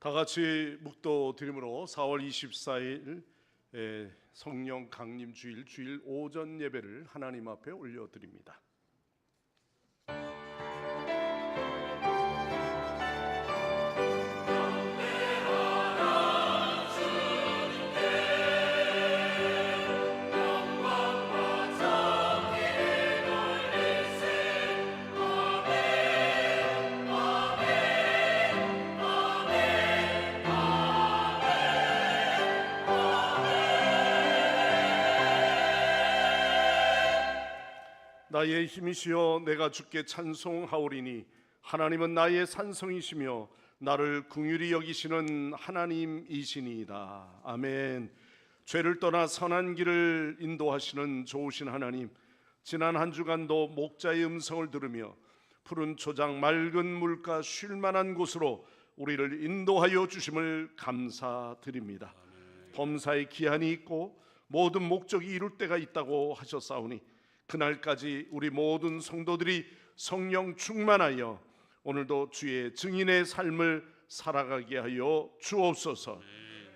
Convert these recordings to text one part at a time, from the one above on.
다 같이 묵도 드림으로 4월 24일 성령 강림 주일 오전 예배를 하나님 앞에 올려드립니다. 나의 힘이시여 내가 주께 찬송하오리니 하나님은 나의 산성이시며 나를 긍휼히 여기시는 하나님이시니이다. 아멘. 죄를 떠나 선한 길을 인도하시는 좋으신 하나님, 지난 한 주간도 목자의 음성을 들으며 푸른 초장 맑은 물가 쉴만한 곳으로 우리를 인도하여 주심을 감사드립니다. 범사에 기한이 있고 모든 목적이 이룰 때가 있다고 하셨사오니 그날까지 우리 모든 성도들이 성령 충만하여 오늘도 주의 증인의 삶을 살아가게 하여 주옵소서.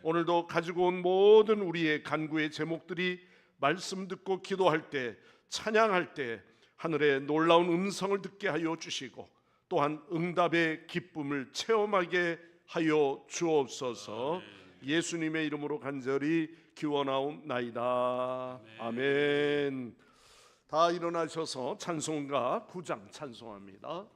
오늘도 가지고 온 모든 우리의 간구의 제목들이 말씀 듣고 기도할 때, 찬양할 때 하늘의 놀라운 음성을 듣게 하여 주시고 또한 응답의 기쁨을 체험하게 하여 주옵소서. 예수님의 이름으로 간절히 기원하옵나이다. 아멘. 다 일어나셔서 찬송가 9장 찬송합니다.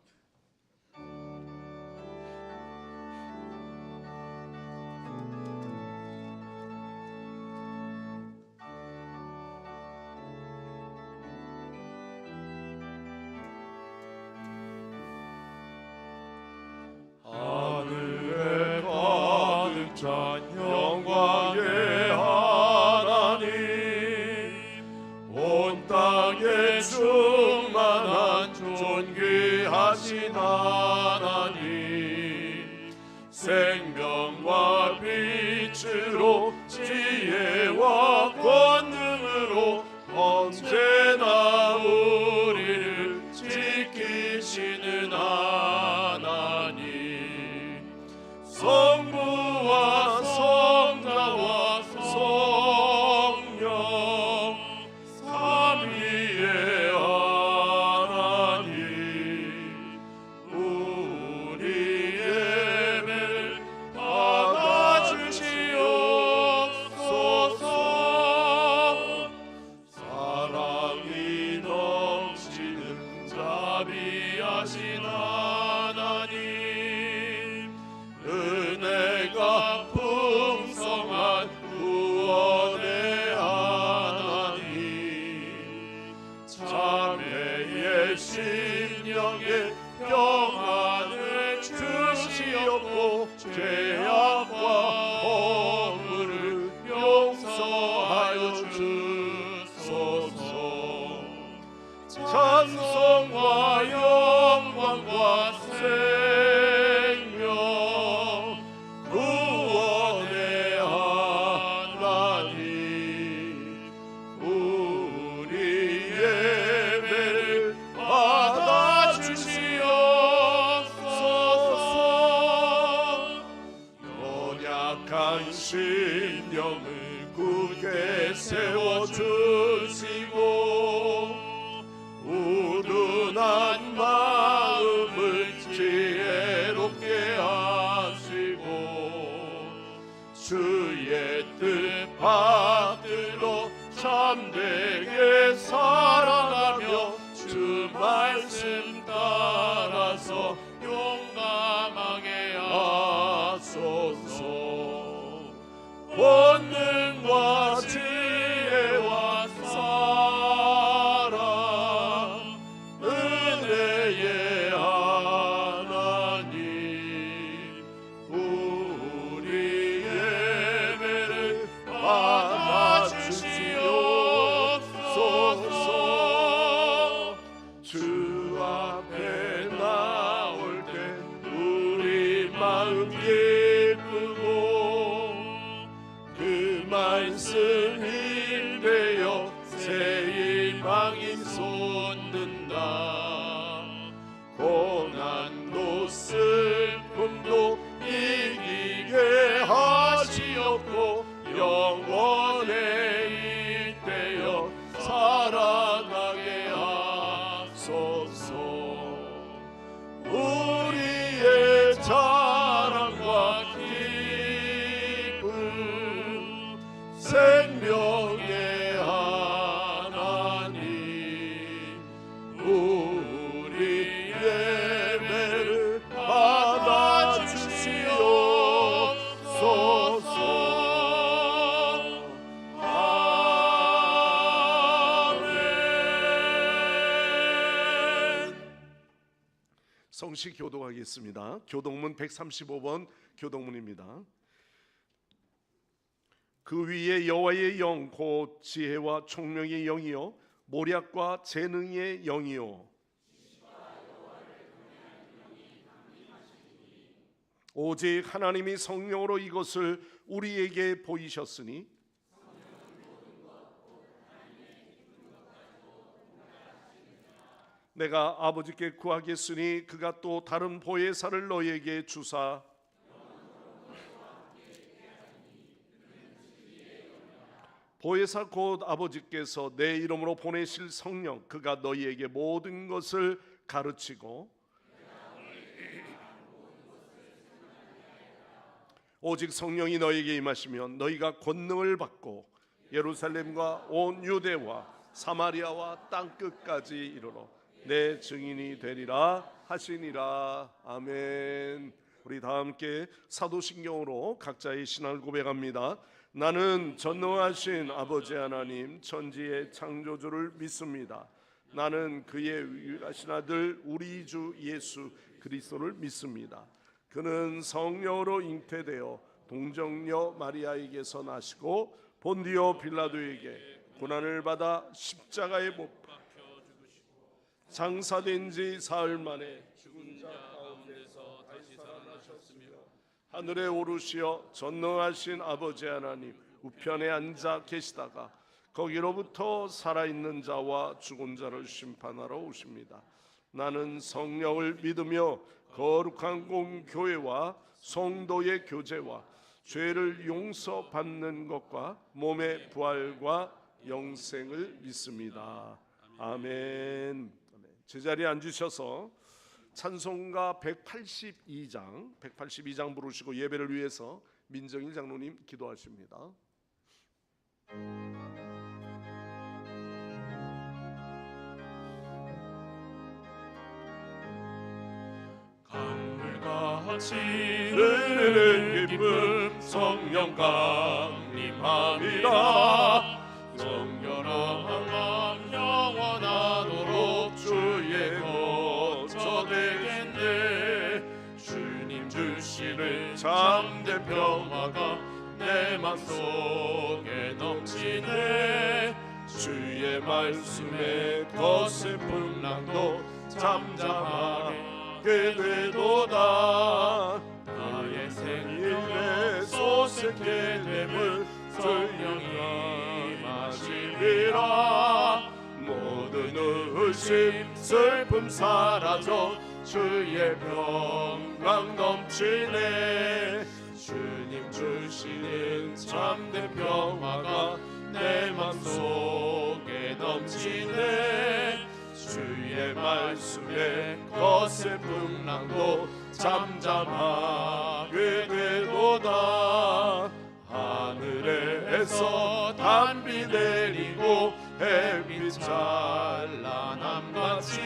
하늘에 가득 찬 영광의 하나님, 온 땅에 충만한 존귀하신 하나님, 생명과 빛으로 지혜와 권능으로 언제나 우리를 지키시는 하나님, 성부와 성자와 성령 삼위의 하나님, 우리 예배를 받아주시옵소서. 사랑이 넘치는 자비하신 하나님, 은혜가 풍성한 구원의 하나님, 자매의 심령에 평안을 주시옵고 죄악과 허물을 용서하여 주소서. 찬송과 영광과 생명 구원의 하나님, 우리 예배를 받아주시옵소서. 연약한 심령을 굳게 세워주시고 우둔한 마음을 지혜롭게 하시고 주의 뜻 받들어 참되게 살아가며 주 말씀 따라서 용감하게 하소서. 권능과 지혜와 사랑, 은혜의 하나님, 우리 예배를 받아주시옵소서. 주 앞에 나올 때 우리 마음 기쁘고 그 성시 교독하겠습니다. 교독문 135번 교독문입니다. 그 위에 여호와의 영 곧 지혜와 총명의 영이요 모략과 재능의 영이요 오직 하나님이 성령으로 이것을 우리에게 보이셨으니 내가 아버지께 구하겠으니 그가 또 다른 보혜사를 너희에게 주사 보혜사 곧 아버지께서 내 이름으로 보내실 성령 그가 너희에게 모든 것을 가르치고 오직 성령이 너희에게 임하시면 너희가 권능을 받고 예루살렘과 온 유대와 사마리아와 땅끝까지 이르러 내 증인이 되리라 하시니라. 아멘. 우리 다 함께 사도신경으로 각자의 신앙을 고백합니다. 나는 전능하신 아버지 하나님 천지의 창조주를 믿습니다. 나는 그의 유일하신 아들 우리 주 예수 그리스도를 믿습니다. 그는 성령으로 잉태되어 동정녀 마리아에게서 나시고 본디오 빌라도에게 고난을 받아 십자가에 못 박혀 죽으시고 장사된 지 사흘 만에 죽은 자 가운데서 다시 살아나셨으며 하늘에 오르시어 전능하신 아버지 하나님 우편에 앉아 계시다가 거기로부터 살아있는 자와 죽은 자를 심판하러 오십니다. 나는 성령을 믿으며 거룩한 공교회와 성도의 교제와 죄를 용서받는 것과 몸의 부활과 영생을 믿습니다. 아멘. 제자리에 앉으셔서 찬송가 182장 부르시고 예배를 위해서 민정일 장로님 기도하십니다. 강물같이 흐르는 기쁨 성령 강림함이라 정결한 영원하도록 주의 거처 되겠네. 주님 주시는 참된 평화가 내 맘속에 넘치네. 주의 말씀에 거센 풍랑도 잠잠하게 되도다. 나의 생명에 소생케 됨을 성령이 마시리라. 모든 의심 슬픔 사라져 주의 평강 넘치네. 주님 주시는 참된 평화가 내 맘속에 넘치네. 주의 말씀에 거센 풍랑도 잠잠하게 되도다. 하늘에서 단비 내리고 햇빛 찬란함같이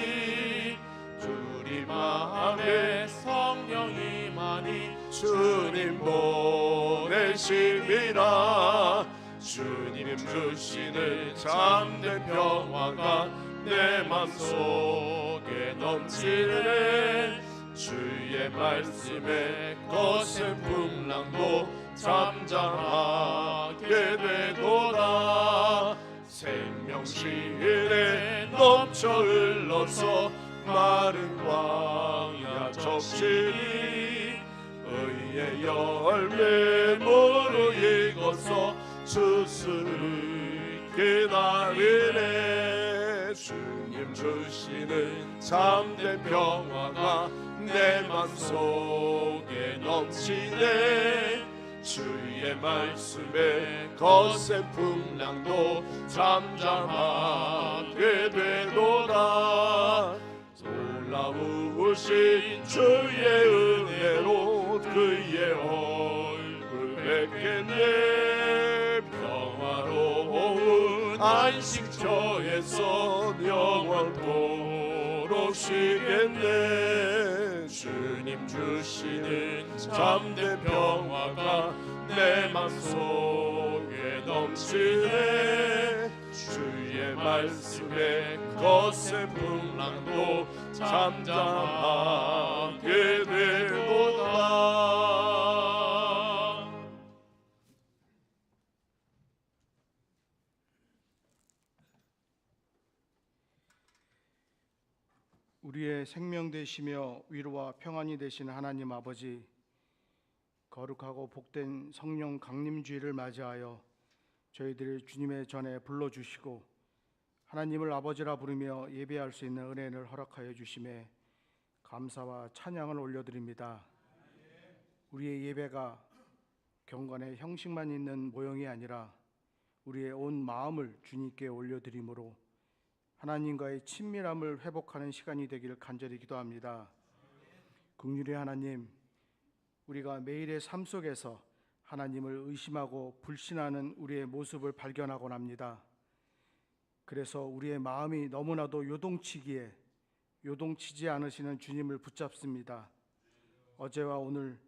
우리 마음에 성령이 많이 주님 보내심이라. 주님 주시는 참된 평화가 내 맘속에 넘치네. 주의 말씀에 거센 풍랑도 잠잠하게 되도다. 생명실에 넘쳐 흘러서 마른 광야 적시니 의의 열매 무르익어서 주스를 기다리네. 주님 주시는 참된 평화가 내 맘속에 넘치네. 주의 말씀에 거센 풍랑도 잠잠하게 되도다. 놀라우신 주의 은혜로 그의 얼굴 뵙겠네. 평화로운 안식처에서 영원토록 쉬겠네. 주님 주시는 참된 평화가 내 맘속에 넘치네. 주의 말씀에 거센 풍랑도 잠잠하게 되도다. 우리의 생명 되시며 위로와 평안이 되시는 하나님 아버지, 거룩하고 복된 성령 강림주일을 맞이하여 저희들을 주님의 전에 불러주시고 하나님을 아버지라 부르며 예배할 수 있는 은혜를 허락하여 주심에 감사와 찬양을 올려드립니다. 우리의 예배가 경건의 형식만 있는 모형이 아니라 우리의 온 마음을 주님께 올려드림으로 하나님과의 친밀함을 회복하는 시간이 되기를 간절히 기도합니다. 긍휼의 하나님, 우리가 매일의 삶 속에서 하나님을 의심하고 불신하는 우리의 모습을 발견하곤 합니다. 그래서 우리의 마음이 너무나도 요동치기에 요동치지 않으시는 주님을 붙잡습니다. 어제와 오늘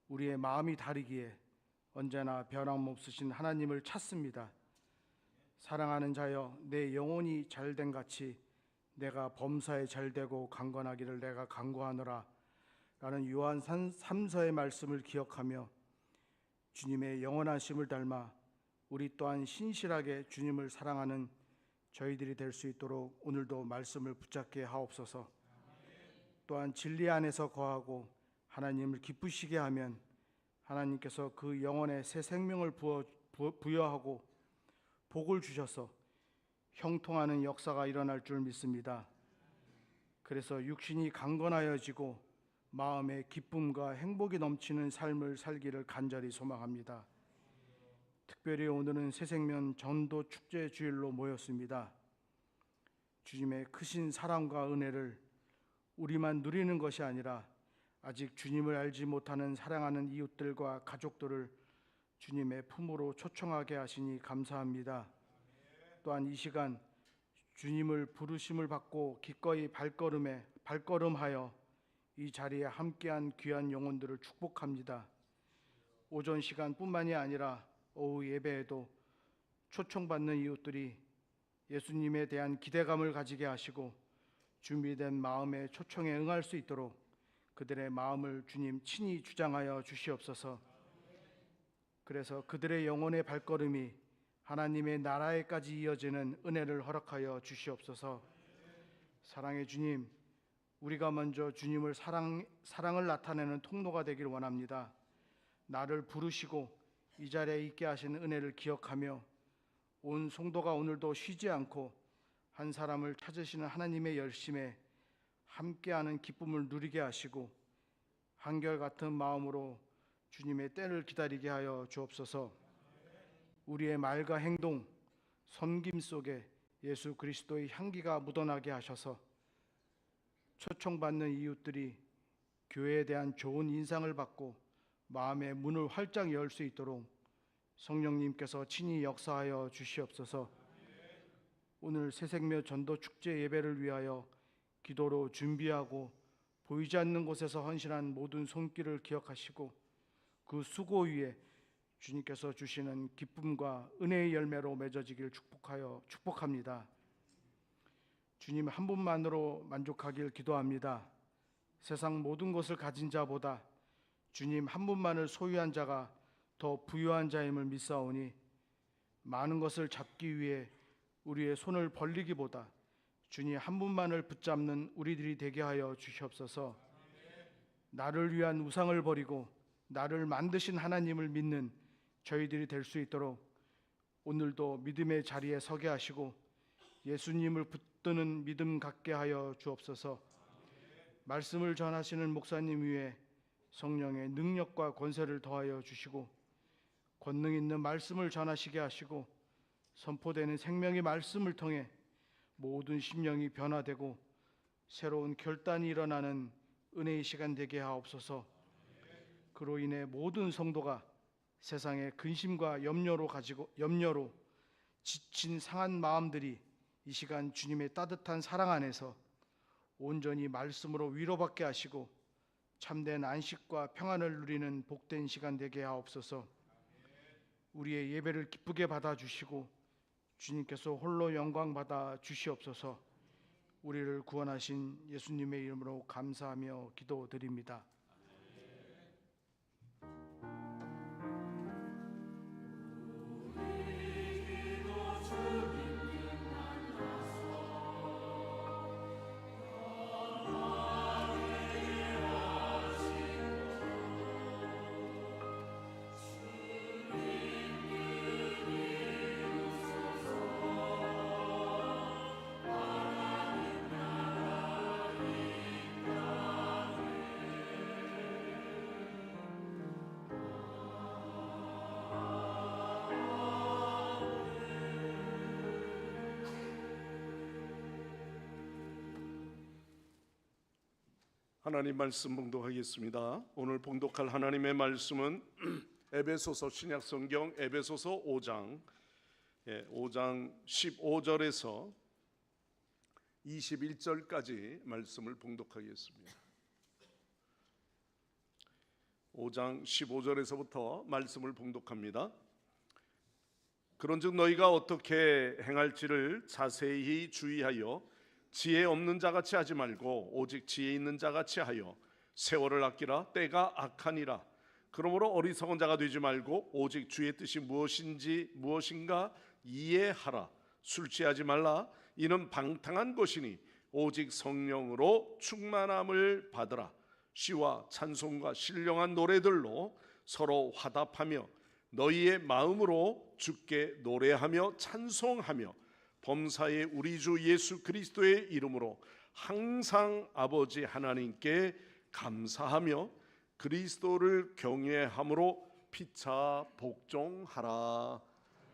우리의 마음이 다르기에 언제나 변함없으신 하나님을 찾습니다. 사랑하는 자여, 내 영혼이 잘된 같이 내가 범사에 잘되고 강건하기를 내가 간구하노라 라는 요한 3서의 말씀을 기억하며 주님의 영원하심을 닮아 우리 또한 신실하게 주님을 사랑하는 저희들이 될 수 있도록 오늘도 말씀을 붙잡게 하옵소서. 또한 진리 안에서 거하고 하나님을 기쁘시게 하면 하나님께서 그 영혼에 새 생명을 부여하고 복을 주셔서 형통하는 역사가 일어날 줄 믿습니다. 그래서 육신이 강건하여지고 마음에 기쁨과 행복이 넘치는 삶을 살기를 간절히 소망합니다. 특별히 오늘은 새생명 전도 축제 주일로 모였습니다. 주님의 크신 사랑과 은혜를 우리만 누리는 것이 아니라 아직 주님을 알지 못하는 사랑하는 이웃들과 가족들을 주님의 품으로 초청하게 하시니 감사합니다. 또한 이 시간 주님을 부르심을 받고 기꺼이 발걸음하여 이 자리에 함께한 귀한 영혼들을 축복합니다. 오전 시간뿐만이 아니라 오후 예배에도 초청받는 이웃들이 예수님에 대한 기대감을 가지게 하시고 준비된 마음의 초청에 응할 수 있도록 그들의 마음을 주님 친히 주장하여 주시옵소서. 그래서 그들의 영혼의 발걸음이 하나님의 나라에까지 이어지는 은혜를 허락하여 주시옵소서. 사랑의 주님, 우리가 먼저 주님을 사랑을 나타내는 통로가 되길 원합니다. 나를 부르시고 이 자리에 있게 하신 은혜를 기억하며 온 성도가 오늘도 쉬지 않고 한 사람을 찾으시는 하나님의 열심에 함께하는 기쁨을 누리게 하시고 한결같은 마음으로 주님의 때를 기다리게 하여 주옵소서. 우리의 말과 행동, 섬김 속에 예수 그리스도의 향기가 묻어나게 하셔서 초청받는 이웃들이 교회에 대한 좋은 인상을 받고 마음의 문을 활짝 열 수 있도록 성령님께서 친히 역사하여 주시옵소서. 오늘 새생명 전도 축제 예배를 위하여 기도로 준비하고 보이지 않는 곳에서 헌신한 모든 손길을 기억하시고 그 수고 위에 주님께서 주시는 기쁨과 은혜의 열매로 맺어지길 축복합니다. 주님 한 분만으로 만족하길 기도합니다. 세상 모든 것을 가진 자보다 주님 한 분만을 소유한 자가 더 부유한 자임을 믿사오니 많은 것을 잡기 위해 우리의 손을 벌리기보다 주님 한 분만을 붙잡는 우리들이 되게 하여 주시옵소서. 나를 위한 우상을 버리고 나를 만드신 하나님을 믿는 저희들이 될 수 있도록 오늘도 믿음의 자리에 서게 하시고 예수님을 붙드는 믿음 갖게 하여 주옵소서. 말씀을 전하시는 목사님 위에 성령의 능력과 권세를 더하여 주시고 권능 있는 말씀을 전하시게 하시고 선포되는 생명의 말씀을 통해 모든 심령이 변화되고 새로운 결단이 일어나는 은혜의 시간 되게 하옵소서. 그로 인해 모든 성도가 세상의 근심과 염려로 지친 상한 마음들이 이 시간 주님의 따뜻한 사랑 안에서 온전히 말씀으로 위로받게 하시고 참된 안식과 평안을 누리는 복된 시간 되게 하옵소서. 우리의 예배를 기쁘게 받아주시고 주님께서 홀로 영광 받아 주시옵소서. 우리를 구원하신 예수님의 이름으로 감사하며 기도드립니다. 하나님 말씀 봉독하겠습니다. 오늘 봉독할 하나님의 말씀은 에베소서 신약성경 에베소서 5장 15절에서 21절까지 말씀을 봉독하겠습니다. 5장 15절에서부터 말씀을 봉독합니다. 그런즉 너희가 어떻게 행할지를 자세히 주의하여 지혜 없는 자같이 하지 말고 오직 지혜 있는 자같이 하여 세월을 아끼라. 때가 악하니라. 그러므로 어리석은 자가 되지 말고 오직 주의 뜻이 무엇인가 이해하라. 술 취하지 말라. 이는 방탕한 것이니 오직 성령으로 충만함을 받으라. 시와 찬송과 신령한 노래들로 서로 화답하며 너희의 마음으로 주께 노래하며 찬송하며 범사의 우리 주 예수 그리스도의 이름으로 항상 아버지 하나님께 감사하며 그리스도를 경외함으로 피차 복종하라.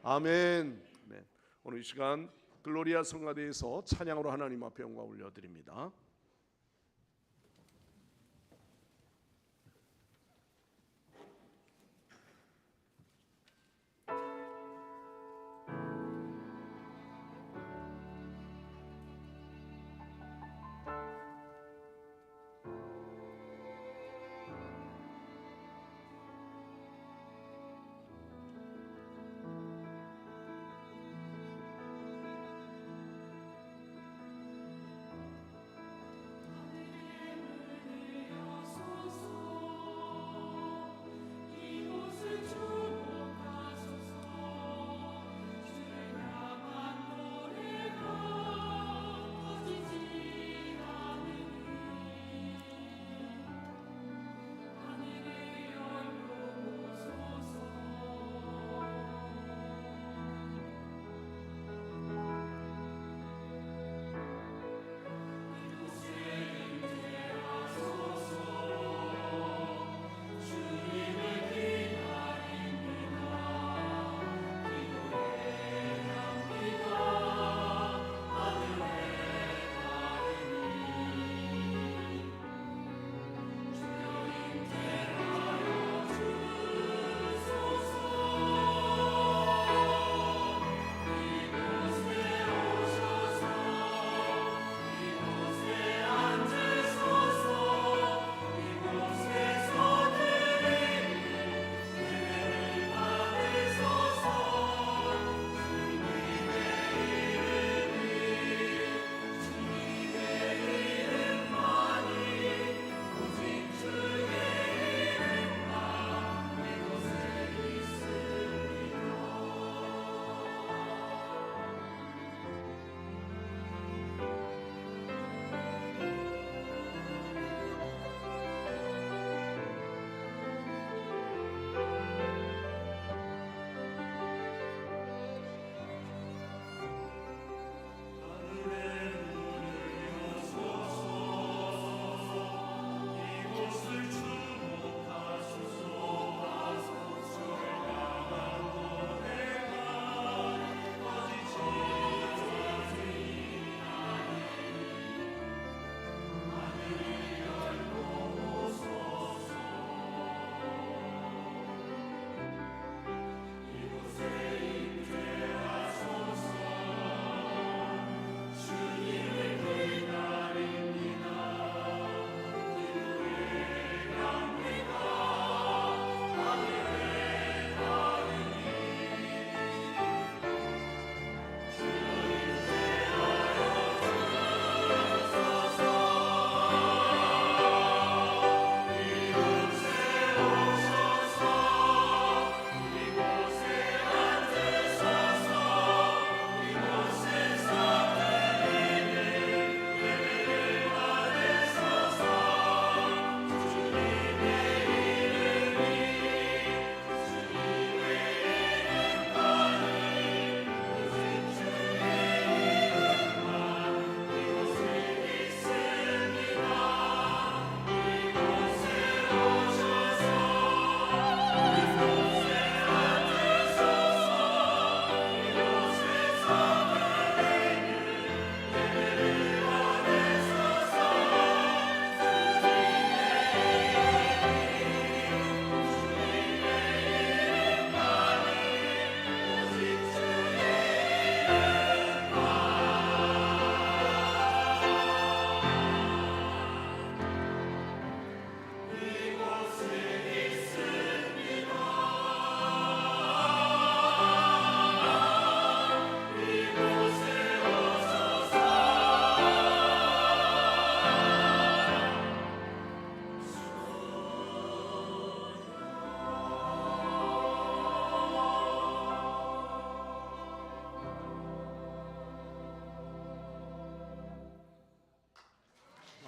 아멘. 네. 오늘 이 시간 글로리아 성가대에서 찬양으로 하나님 앞에 영광 올려드립니다.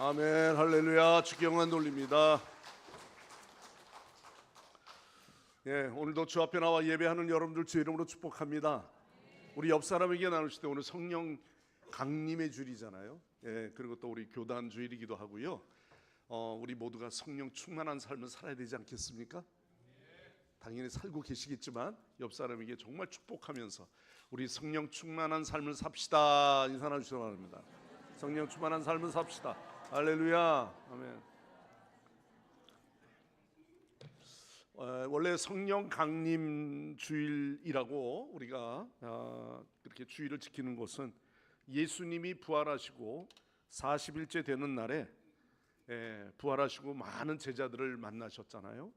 아멘. 할렐루야. 주께 영광 돌립니다. 예, 오늘도 주 앞에 나와 예배하는 여러분들 주 이름으로 축복합니다. 우리 옆 사람에게 나누실 때 오늘 성령 강림의 주일이잖아요. 예, 그리고 또 우리 교단 주일이기도 하고요. 우리 모두가 성령 충만한 삶을 살아야 되지 않겠습니까? 당연히 살고 계시겠지만 옆 사람에게 정말 축복하면서 우리 성령 충만한 삶을 삽시다. 인사 나누시기 바랍니다. 성령 충만한 삶을 삽시다. 할렐루야. 아멘. 원래 성령 강림 주일이라고 우리가 그렇게 주일을 지키는 것은 예수님이 부활하시고 40일째 되는 날에 부활하시고 많은 제자들을 만나셨잖아요.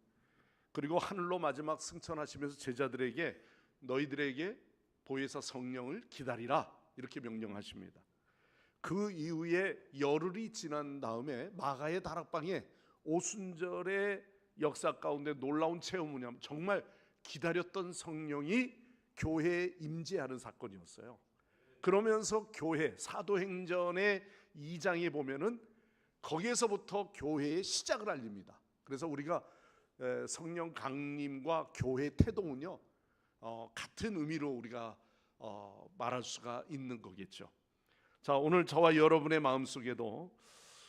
그리고 하늘로 마지막 승천하시면서 제자들에게 너희들에게 보혜사 성령을 기다리라 이렇게 명령하십니다. 그 이후에 열흘이 지난 다음에 마가의 다락방에 오순절의 역사 가운데 놀라운 체험이 뭐냐면 정말 기다렸던 성령이 교회에 임재하는 사건이었어요. 그러면서 교회 사도행전의 2장에 보면은 거기에서부터 교회의 시작을 알립니다. 그래서 우리가 성령 강림과 교회 태동은요 같은 의미로 우리가 말할 수가 있는 거겠죠. 자, 오늘 저와 여러분의 마음속에도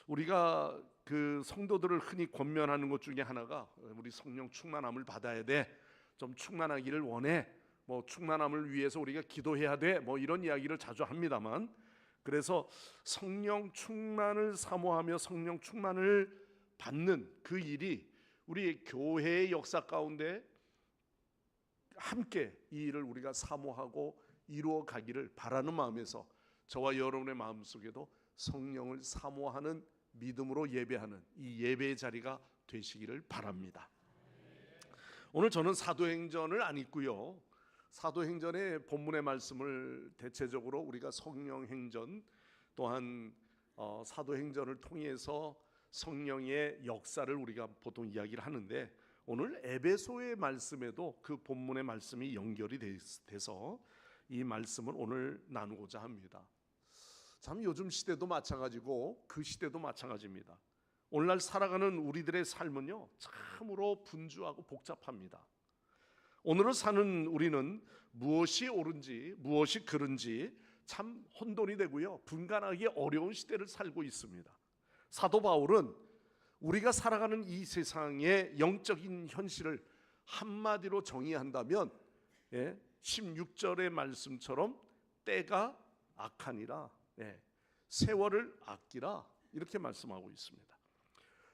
우리가 그 성도들을 흔히 권면하는 것 중에 하나가 우리 성령 충만함을 받아야 돼. 좀 충만하기를 원해. 뭐 충만함을 위해서 우리가 기도해야 돼. 뭐 이런 이야기를 자주 합니다만, 그래서 성령 충만을 사모하며 성령 충만을 받는 그 일이 우리 교회의 역사 가운데 함께 이 일을 우리가 사모하고 이루어 가기를 바라는 마음에서 저와 여러분의 마음속에도 성령을 사모하는 믿음으로 예배하는 이 예배의 자리가 되시기를 바랍니다. 오늘 저는 사도행전을 안 읽고요, 사도행전의 본문의 말씀을 대체적으로 우리가 성령행전 또한 사도행전을 통해서 성령의 역사를 우리가 보통 이야기를 하는데, 오늘 에베소의 말씀에도 그 본문의 말씀이 연결이 돼서 이 말씀을 오늘 나누고자 합니다. 참 요즘 시대도 마찬가지고 그 시대도 마찬가지입니다. 오늘날 살아가는 우리들의 삶은요 참으로 분주하고 복잡합니다. 오늘을 사는 우리는 무엇이 옳은지 무엇이 그른지 참 혼돈이 되고요 분간하기 어려운 시대를 살고 있습니다. 사도 바울은 우리가 살아가는 이 세상의 영적인 현실을 한마디로 정의한다면 16절의 말씀처럼 때가 악하니라, 세월을 아끼라 이렇게 말씀하고 있습니다.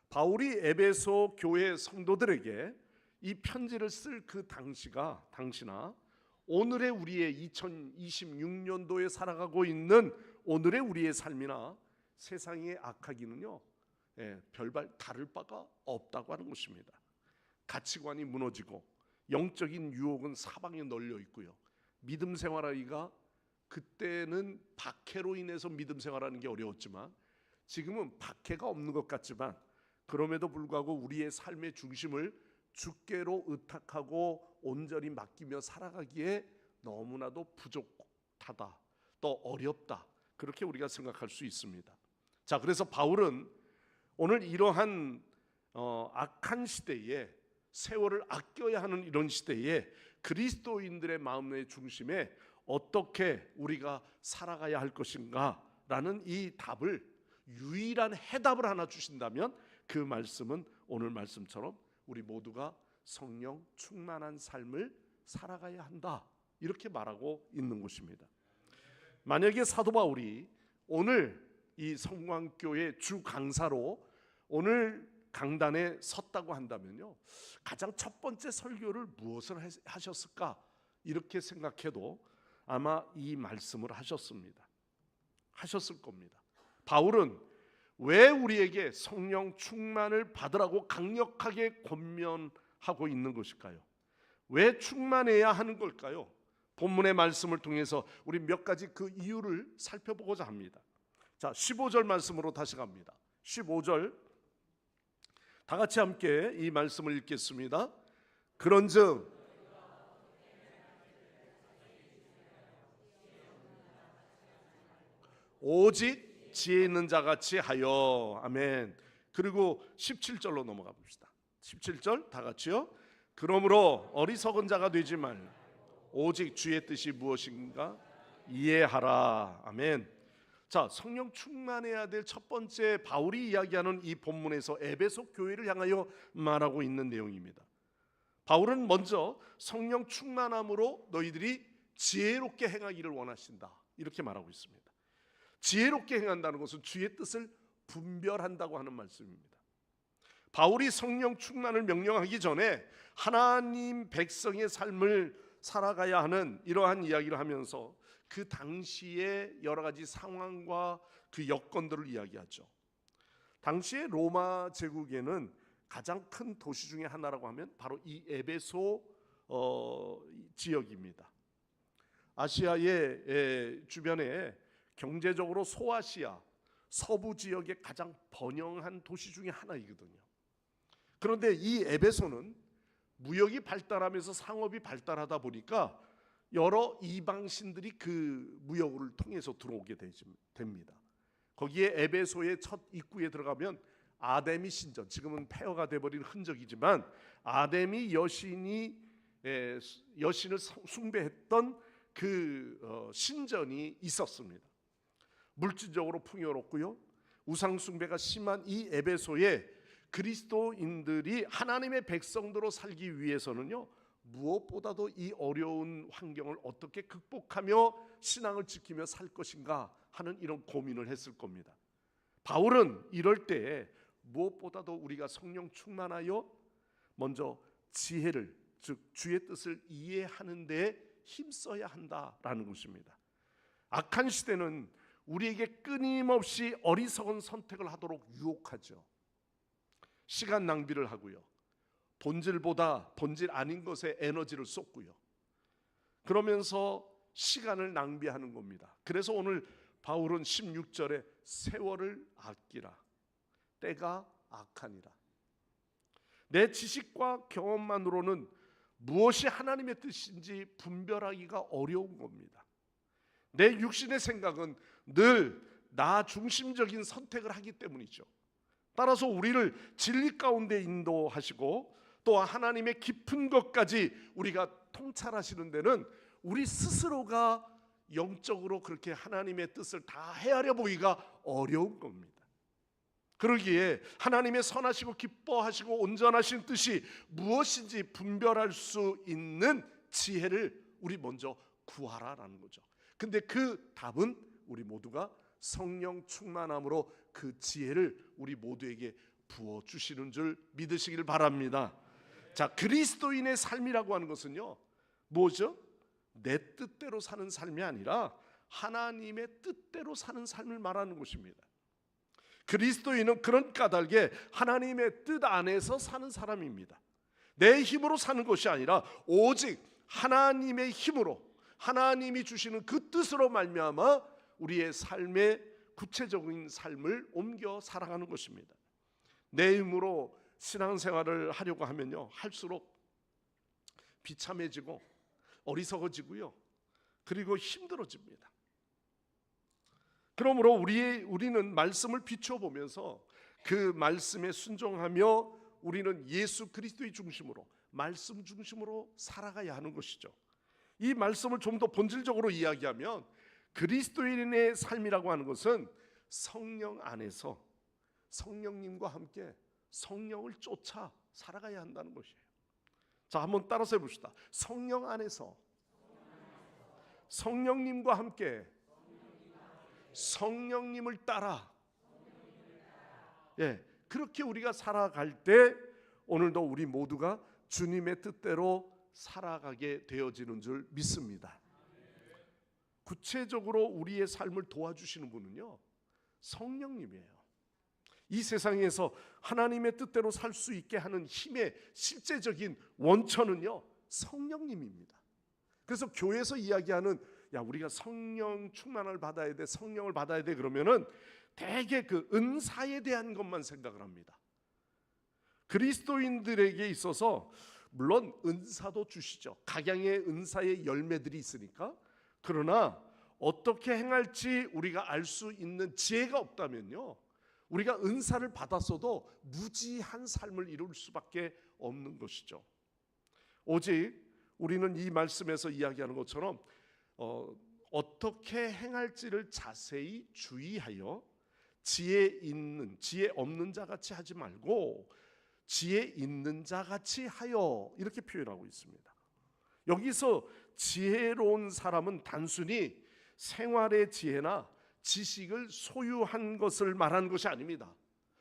바울이 에베소 교회 성도들에게 이 편지를 쓸 그 당시나 오늘의 우리의 2026년도에 살아가고 있는 오늘의 우리의 삶이나 세상의 악하기는요 별반 다를 바가 없다고 하는 것입니다. 가치관이 무너지고 영적인 유혹은 사방에 널려 있고요, 믿음 생활하기가 그때는 박해로 인해서 믿음 생활하는 게 어려웠지만 지금은 박해가 없는 것 같지만 그럼에도 불구하고 우리의 삶의 중심을 주께로 의탁하고 온전히 맡기며 살아가기에 너무나도 부족하다, 또 어렵다, 그렇게 우리가 생각할 수 있습니다. 자, 그래서 바울은 오늘 이러한 악한 시대에 세월을 아껴야 하는 이런 시대에 그리스도인들의 마음의 중심에 어떻게 우리가 살아가야 할 것인가 라는 이 답을, 유일한 해답을 하나 주신다면 그 말씀은 오늘 말씀처럼 우리 모두가 성령 충만한 삶을 살아가야 한다 이렇게 말하고 있는 것입니다. 만약에 사도 바울이 오늘 이 성광교회 주 강사로 오늘 강단에 섰다고 한다면요 가장 첫 번째 설교를 무엇을 하셨을까 이렇게 생각해도 아마 이 말씀을 하셨을 겁니다. 바울은 왜 우리에게 성령 충만을 받으라고 강력하게 권면하고 있는 것일까요? 왜 충만해야 하는 걸까요? 본문의 말씀을 통해서 우리 몇 가지 그 이유를 살펴보고자 합니다. 자, 15절 말씀으로 다시 갑니다. 15절 다 같이 함께 이 말씀을 읽겠습니다. 그런즉 오직 지혜 있는 자 같이 하여. 아멘. 그리고 17절로 넘어가 봅시다. 17절 다 같이요. 그러므로 어리석은 자가 되지 말라. 오직 주의 뜻이 무엇인가 이해하라. 아멘. 자, 성령 충만해야 될 첫 번째 바울이 이야기하는 이 본문에서 에베소 교회를 향하여 말하고 있는 내용입니다. 바울은 먼저 성령 충만함으로 너희들이 지혜롭게 행하기를 원하신다, 이렇게 말하고 있습니다. 지혜롭게 행한다는 것은 주의 뜻을 분별한다고 하는 말씀입니다. 바울이 성령 충만을 명령하기 전에 하나님 백성의 삶을 살아가야 하는 이러한 이야기를 하면서 그 당시의 여러 가지 상황과 그 여건들을 이야기하죠. 당시의 로마 제국에는 가장 큰 도시 중에 하나라고 하면 바로 이 에베소 지역입니다. 아시아의 주변에 경제적으로 소아시아 서부 지역의 가장 번영한 도시 중에 하나이거든요. 그런데 이 에베소는 무역이 발달하면서 상업이 발달하다 보니까 여러 이방신들이 그 무역을 통해서 들어오게 됩니다. 거기에 에베소의 첫 입구에 들어가면 아데미 신전, 지금은 폐허가 돼버린 흔적이지만 아데미 여신을 숭배했던 그 신전이 있었습니다. 물질적으로 풍요롭고요, 우상 숭배가 심한 이 에베소에 그리스도인들이 하나님의 백성으로 살기 위해서는요, 무엇보다도 이 어려운 환경을 어떻게 극복하며 신앙을 지키며 살 것인가 하는 이런 고민을 했을 겁니다. 바울은 이럴 때에 무엇보다도 우리가 성령 충만하여 먼저 지혜를, 즉 주의 뜻을 이해하는 데 힘써야 한다라는 것입니다. 악한 시대는 우리에게 끊임없이 어리석은 선택을 하도록 유혹하죠. 시간 낭비를 하고요, 본질보다 본질 아닌 것에 에너지를 쏟고요, 그러면서 시간을 낭비하는 겁니다. 그래서 오늘 바울은 16절에 세월을 아끼라, 때가 악하니라. 내 지식과 경험만으로는 무엇이 하나님의 뜻인지 분별하기가 어려운 겁니다. 내 육신의 생각은 늘 나 중심적인 선택을 하기 때문이죠. 따라서 우리를 진리 가운데 인도하시고 또 하나님의 깊은 것까지 우리가 통찰하시는 데는 우리 스스로가 영적으로 그렇게 하나님의 뜻을 다 헤아려 보기가 어려운 겁니다. 그러기에 하나님의 선하시고 기뻐하시고 온전하신 뜻이 무엇인지 분별할 수 있는 지혜를 우리 먼저 구하라라는 거죠. 근데 그 답은 우리 모두가 성령 충만함으로 그 지혜를 우리 모두에게 부어 주시는 줄 믿으시길 바랍니다. 자, 그리스도인의 삶이라고 하는 것은요, 뭐죠? 내 뜻대로 사는 삶이 아니라 하나님의 뜻대로 사는 삶을 말하는 것입니다. 그리스도인은 그런 까닭에 하나님의 뜻 안에서 사는 사람입니다. 내 힘으로 사는 것이 아니라 오직 하나님의 힘으로, 하나님이 주시는 그 뜻으로 말미암아 우리의 삶의 구체적인 삶을 옮겨 살아가는 것입니다. 내 힘으로 신앙생활을 하려고 하면요, 할수록 비참해지고 어리석어지고요, 그리고 힘들어집니다. 그러므로 우리는 말씀을 비춰보면서 그 말씀에 순종하며 우리는 예수 그리스도의 중심으로, 말씀 중심으로 살아가야 하는 것이죠. 이 말씀을 좀 더 본질적으로 이야기하면 그리스도인의 삶이라고 하는 것은 성령 안에서 성령님과 함께 성령을 쫓아 살아가야 한다는 것이에요. 자, 한번 따라서 해봅시다. 성령 안에서 성령님과 함께 성령님을 따라. 예, 그렇게 우리가 살아갈 때 오늘도 우리 모두가 주님의 뜻대로 살아가게 되어지는 줄 믿습니다. 구체적으로 우리의 삶을 도와주시는 분은요, 성령님이에요. 이 세상에서 하나님의 뜻대로 살 수 있게 하는 힘의 실제적인 원천은요, 성령님입니다. 그래서 교회에서 이야기하는 야, 우리가 성령 충만을 받아야 돼, 성령을 받아야 돼, 그러면은 대개 그 은사에 대한 것만 생각을 합니다. 그리스도인들에게 있어서 물론 은사도 주시죠. 각양의 은사의 열매들이 있으니까. 그러나 어떻게 행할지 우리가 알 수 있는 지혜가 없다면요, 우리가 은사를 받았어도 무지한 삶을 이룰 수밖에 없는 것이죠. 오직 우리는 이 말씀에서 이야기하는 것처럼 어떻게 행할지를 자세히 주의하여 지혜 없는 자 같이 하지 말고 지혜 있는 자 같이 하여, 이렇게 표현하고 있습니다. 여기서 지혜로운 사람은 단순히 생활의 지혜나 지식을 소유한 것을 말하는 것이 아닙니다.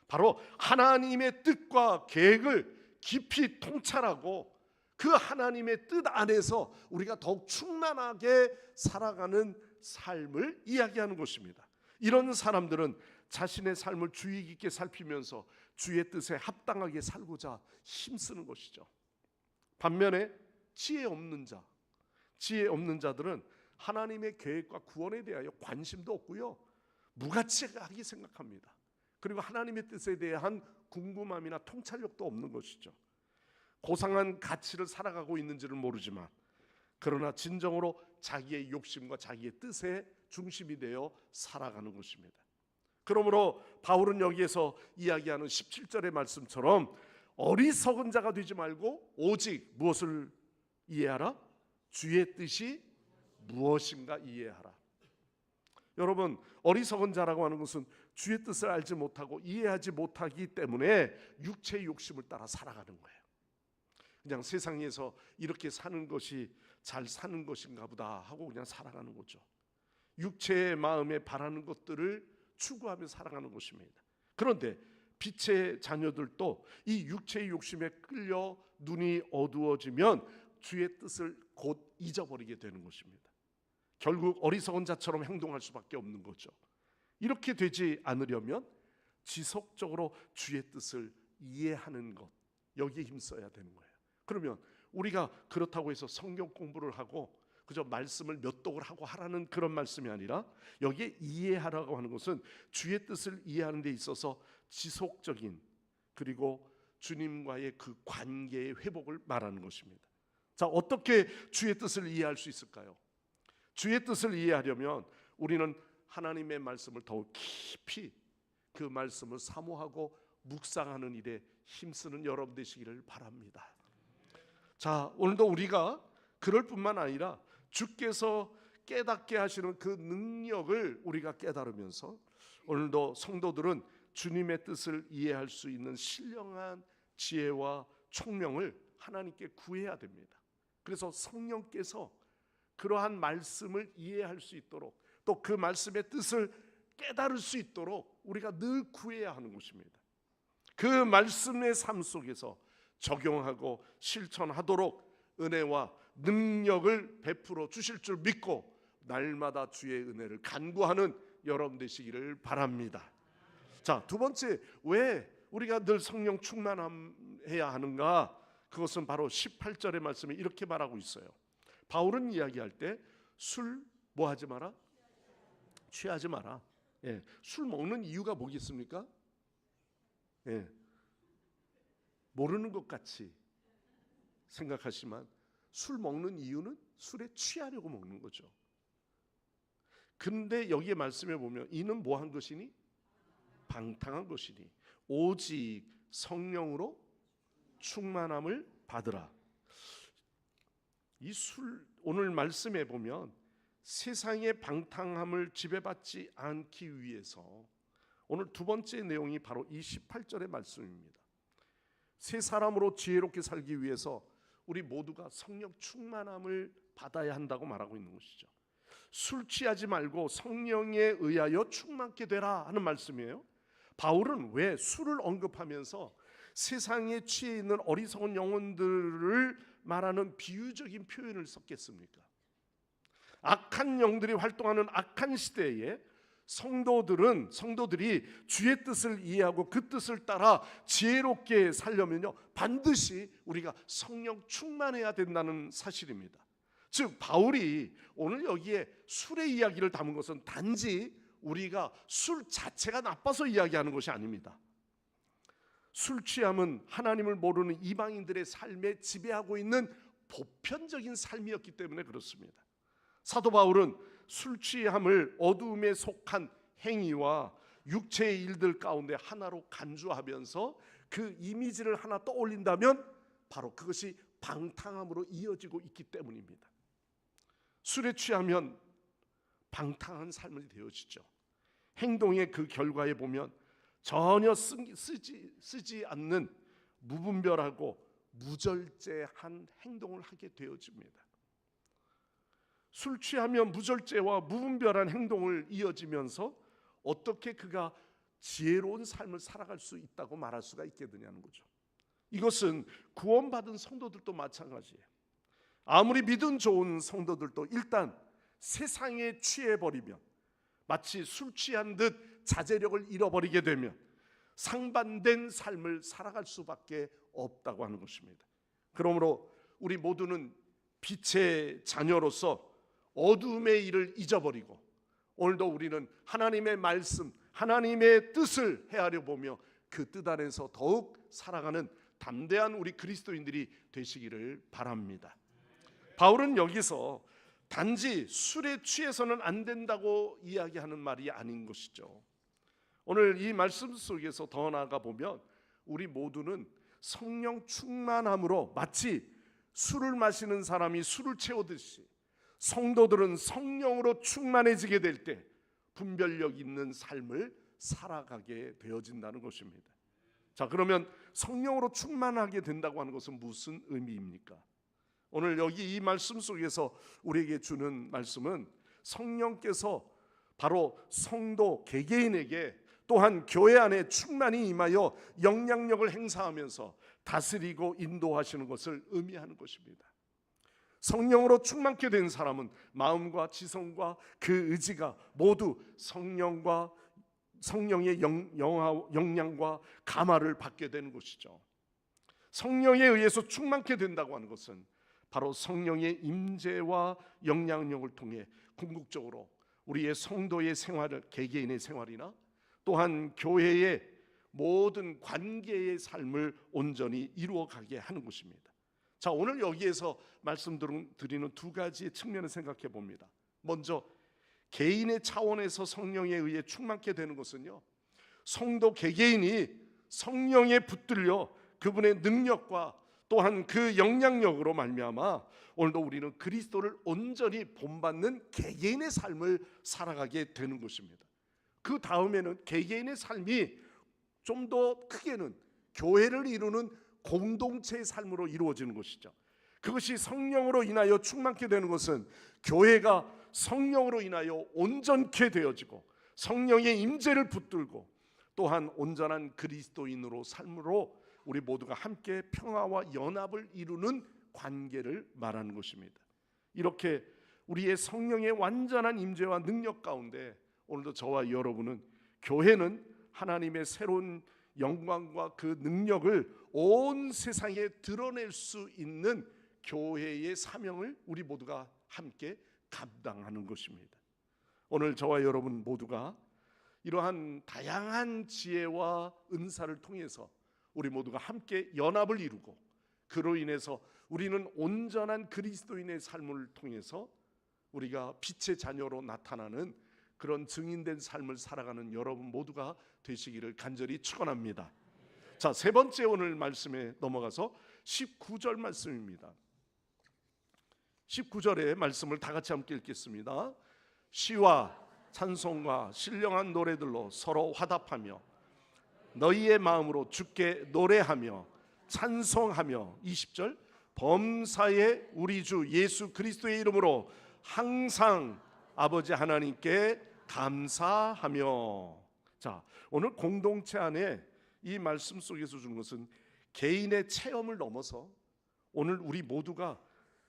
바로 하나님의 뜻과 계획을 깊이 통찰하고 그 하나님의 뜻 안에서 우리가 더욱 충만하게 살아가는 삶을 이야기하는 것입니다. 이런 사람들은 자신의 삶을 주의 깊게 살피면서 주의 뜻에 합당하게 살고자 힘쓰는 것이죠. 반면에 지혜 없는 자들은 하나님의 계획과 구원에 대하여 관심도 없고요, 무가치하게 생각합니다. 그리고 하나님의 뜻에 대한 궁금함이나 통찰력도 없는 것이죠. 고상한 가치를 살아가고 있는지를 모르지만 그러나 진정으로 자기의 욕심과 자기의 뜻의 중심이 되어 살아가는 것입니다. 그러므로 바울은 여기에서 이야기하는 17절의 말씀처럼 어리석은 자가 되지 말고 오직 무엇을 이해하라? 주의 뜻이 무엇인가 이해하라. 여러분, 어리석은 자라고 하는 것은 주의 뜻을 알지 못하고 이해하지 못하기 때문에 육체의 욕심을 따라 살아가는 거예요. 그냥 세상에서 이렇게 사는 것이 잘 사는 것인가 보다 하고 그냥 살아가는 거죠. 육체의 마음에 바라는 것들을 추구하며 살아가는 것입니다. 그런데 빛의 자녀들도 이 육체의 욕심에 끌려 눈이 어두워지면 주의 뜻을 곧 잊어버리게 되는 것입니다. 결국 어리석은 자처럼 행동할 수밖에 없는 거죠. 이렇게 되지 않으려면 지속적으로 주의 뜻을 이해하는 것, 여기에 힘써야 되는 거예요. 그러면 우리가 그렇다고 해서 성경 공부를 하고 그저 말씀을 몇 독을 하고 하라는 그런 말씀이 아니라, 여기에 이해하라고 하는 것은 주의 뜻을 이해하는 데 있어서 지속적인, 그리고 주님과의 그 관계의 회복을 말하는 것입니다. 자, 어떻게 주의 뜻을 이해할 수 있을까요? 주의 뜻을 이해하려면 우리는 하나님의 말씀을 더욱 깊이 그 말씀을 사모하고 묵상하는 일에 힘쓰는 여러분 되시기를 바랍니다. 자, 오늘도 우리가 그럴 뿐만 아니라 주께서 깨닫게 하시는 그 능력을 우리가 깨달으면서 오늘도 성도들은 주님의 뜻을 이해할 수 있는 신령한 지혜와 총명을 하나님께 구해야 됩니다. 그래서 성령께서 그러한 말씀을 이해할 수 있도록, 또 그 말씀의 뜻을 깨달을 수 있도록 우리가 늘 구해야 하는 것입니다. 그 말씀의 삶 속에서 적용하고 실천하도록 은혜와 능력을 베풀어 주실 줄 믿고 날마다 주의 은혜를 간구하는 여러분 되시기를 바랍니다. 자, 두 번째, 왜 우리가 늘 성령 충만해야 하는가? 그것은 바로 18절의 말씀에 이렇게 말하고 있어요. 바울은 이야기할 때 술 뭐 하지 마라? 취하지 마라. 예, 술 먹는 이유가 뭐겠습니까? 예, 모르는 것 같이 생각하지만 술 먹는 이유는 술에 취하려고 먹는 거죠. 근데 여기에 말씀해 보면 이는 뭐 한 것이니? 방탕한 것이니 오직 성령으로 충만함을 받으라. 이 술, 오늘 말씀해 보면 세상의 방탕함을 지배받지 않기 위해서 오늘 두 번째 내용이 바로 이 18절의 말씀입니다. 새 사람으로 지혜롭게 살기 위해서 우리 모두가 성령 충만함을 받아야 한다고 말하고 있는 것이죠. 술 취하지 말고 성령에 의하여 충만케 되라 하는 말씀이에요. 바울은 왜 술을 언급하면서 세상에 취해 있는 어리석은 영혼들을 말하는 비유적인 표현을 썼겠습니까? 악한 영들이 활동하는 악한 시대에 성도들이 주의 뜻을 이해하고 그 뜻을 따라 지혜롭게 살려면요, 반드시 우리가 성령 충만해야 된다는 사실입니다. 즉 바울이 오늘 여기에 술의 이야기를 담은 것은 단지 우리가 술 자체가 나빠서 이야기하는 것이 아닙니다. 술 취함은 하나님을 모르는 이방인들의 삶에 지배하고 있는 보편적인 삶이었기 때문에 그렇습니다. 사도 바울은 술 취함을 어두움에 속한 행위와 육체의 일들 가운데 하나로 간주하면서 그 이미지를 하나 떠올린다면 바로 그것이 방탕함으로 이어지고 있기 때문입니다. 술에 취하면 방탕한 삶이 되어지죠. 행동의 그 결과에 보면 전혀 쓰지 않는 무분별하고 무절제한 행동을 하게 되어집니다. 술 취하면 무절제와 무분별한 행동을 이어지면서 어떻게 그가 지혜로운 삶을 살아갈 수 있다고 말할 수가 있겠느냐는 거죠. 이것은 구원받은 성도들도 마찬가지예요. 아무리 믿음 좋은 성도들도 일단 세상에 취해버리면 마치 술 취한 듯 자제력을 잃어버리게 되면 상반된 삶을 살아갈 수밖에 없다고 하는 것입니다. 그러므로 우리 모두는 빛의 자녀로서 어두움의 일을 잊어버리고 오늘도 우리는 하나님의 말씀, 하나님의 뜻을 헤아려 보며 그 뜻 안에서 더욱 살아가는 담대한 우리 그리스도인들이 되시기를 바랍니다. 바울은 여기서 단지 술에 취해서는 안 된다고 이야기하는 말이 아닌 것이죠. 오늘 이 말씀 속에서 더 나아가 보면 우리 모두는 성령 충만함으로 마치 술을 마시는 사람이 술을 채우듯이 성도들은 성령으로 충만해지게 될 때 분별력 있는 삶을 살아가게 되어진다는 것입니다. 자, 그러면 성령으로 충만하게 된다고 하는 것은 무슨 의미입니까? 오늘 여기 이 말씀 속에서 우리에게 주는 말씀은 성령께서 바로 성도 개개인에게 또한 교회 안에 충만히 임하여 영향력을 행사하면서 다스리고 인도하시는 것을 의미하는 것입니다. 성령으로 충만케 된 사람은 마음과 지성과 그 의지가 모두 성령의 영향과 감화를 받게 되는 것이죠. 성령에 의해서 충만케 된다고 하는 것은 바로 성령의 임재와 영향력을 통해 궁극적으로 우리의 성도의 생활을, 개개인의 생활이나 또한 교회의 모든 관계의 삶을 온전히 이루어가게 하는 것입니다. 자, 오늘 여기에서 말씀드리는 두 가지의 측면을 생각해 봅니다. 먼저 개인의 차원에서 성령에 의해 충만케 되는 것은요, 성도 개개인이 성령에 붙들려 그분의 능력과 또한 그 영향력으로 말미암아 오늘도 우리는 그리스도를 온전히 본받는 개개인의 삶을 살아가게 되는 것입니다. 그 다음에는 개개인의 삶이 좀 더 크게는 교회를 이루는 공동체의 삶으로 이루어지는 것이죠. 그것이 성령으로 인하여 충만케 되는 것은 교회가 성령으로 인하여 온전케 되어지고 성령의 임재를 붙들고 또한 온전한 그리스도인으로 삶으로 우리 모두가 함께 평화와 연합을 이루는 관계를 말하는 것입니다. 이렇게 우리의 성령의 완전한 임재와 능력 가운데 오늘도 저와 여러분은 교회는 하나님의 새로운 영광과 그 능력을 온 세상에 드러낼 수 있는 교회의 사명을 우리 모두가 함께 감당하는 것입니다. 오늘 저와 여러분 모두가 이러한 다양한 지혜와 은사를 통해서 우리 모두가 함께 연합을 이루고 그로 인해서 우리는 온전한 그리스도인의 삶을 통해서 우리가 빛의 자녀로 나타나는 그런 증인된 삶을 살아가는 여러분 모두가 되시기를 간절히 축원합니다. 자, 세 번째 오늘 말씀에 넘어가서 19절 말씀입니다. 19절의 말씀을 다 같이 함께 읽겠습니다. 시와 찬송과 신령한 노래들로 서로 화답하며 너희의 마음으로 주께 노래하며 찬송하며 20절 범사의 우리 주 예수 그리스도의 이름으로 항상 아버지 하나님께 감사하며. 자, 오늘 공동체 안에 이 말씀 속에서 주는 것은 개인의 체험을 넘어서 오늘 우리 모두가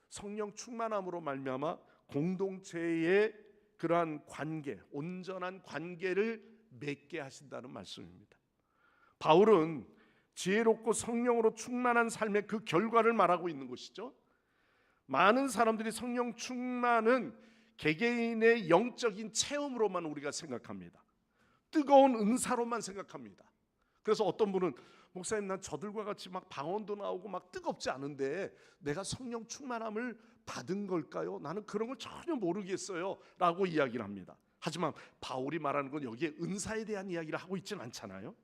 성령 충만함으로 말미암아 공동체의 그러한 관계, 온전한 관계를 맺게 하신다는 말씀입니다. 바울은 지혜롭고 성령으로 충만한 삶의 그 결과를 말하고 있는 것이죠. 많은 사람들이 성령 충만은 개개인의 영적인 체험으로만 우리가 생각합니다. 뜨거운 은사로만 생각합니다. 그래서 어떤 분은 목사님, 난 저들과 같이 막 방언도 나오고 막 뜨겁지 않은데 내가 성령 충만함을 받은 걸까요? 나는 그런 걸 전혀 모르겠어요 라고 이야기를 합니다. 하지만 바울이 말하는 건 여기에 은사에 대한 이야기를 하고 있지는 않잖아요.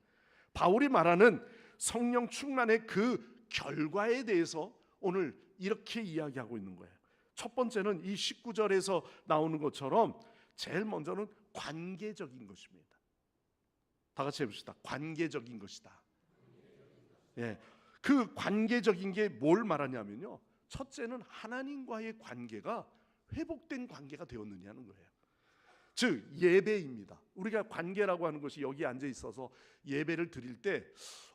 바울이 말하는 성령 충만의 그 결과에 대해서 오늘 이렇게 이야기하고 있는 거예요. 첫 번째는 이 19절에서 나오는 것처럼 제일 먼저는 관계적인 것입니다. 다 같이 해봅시다. 관계적인 것이다. 예, 그 관계적인 게 뭘 말하냐면요, 첫째는 하나님과의 관계가 회복된 관계가 되었느냐는 거예요. 즉 예배입니다. 우리가 관계라고 하는 것이 여기 앉아 있어서 예배를 드릴 때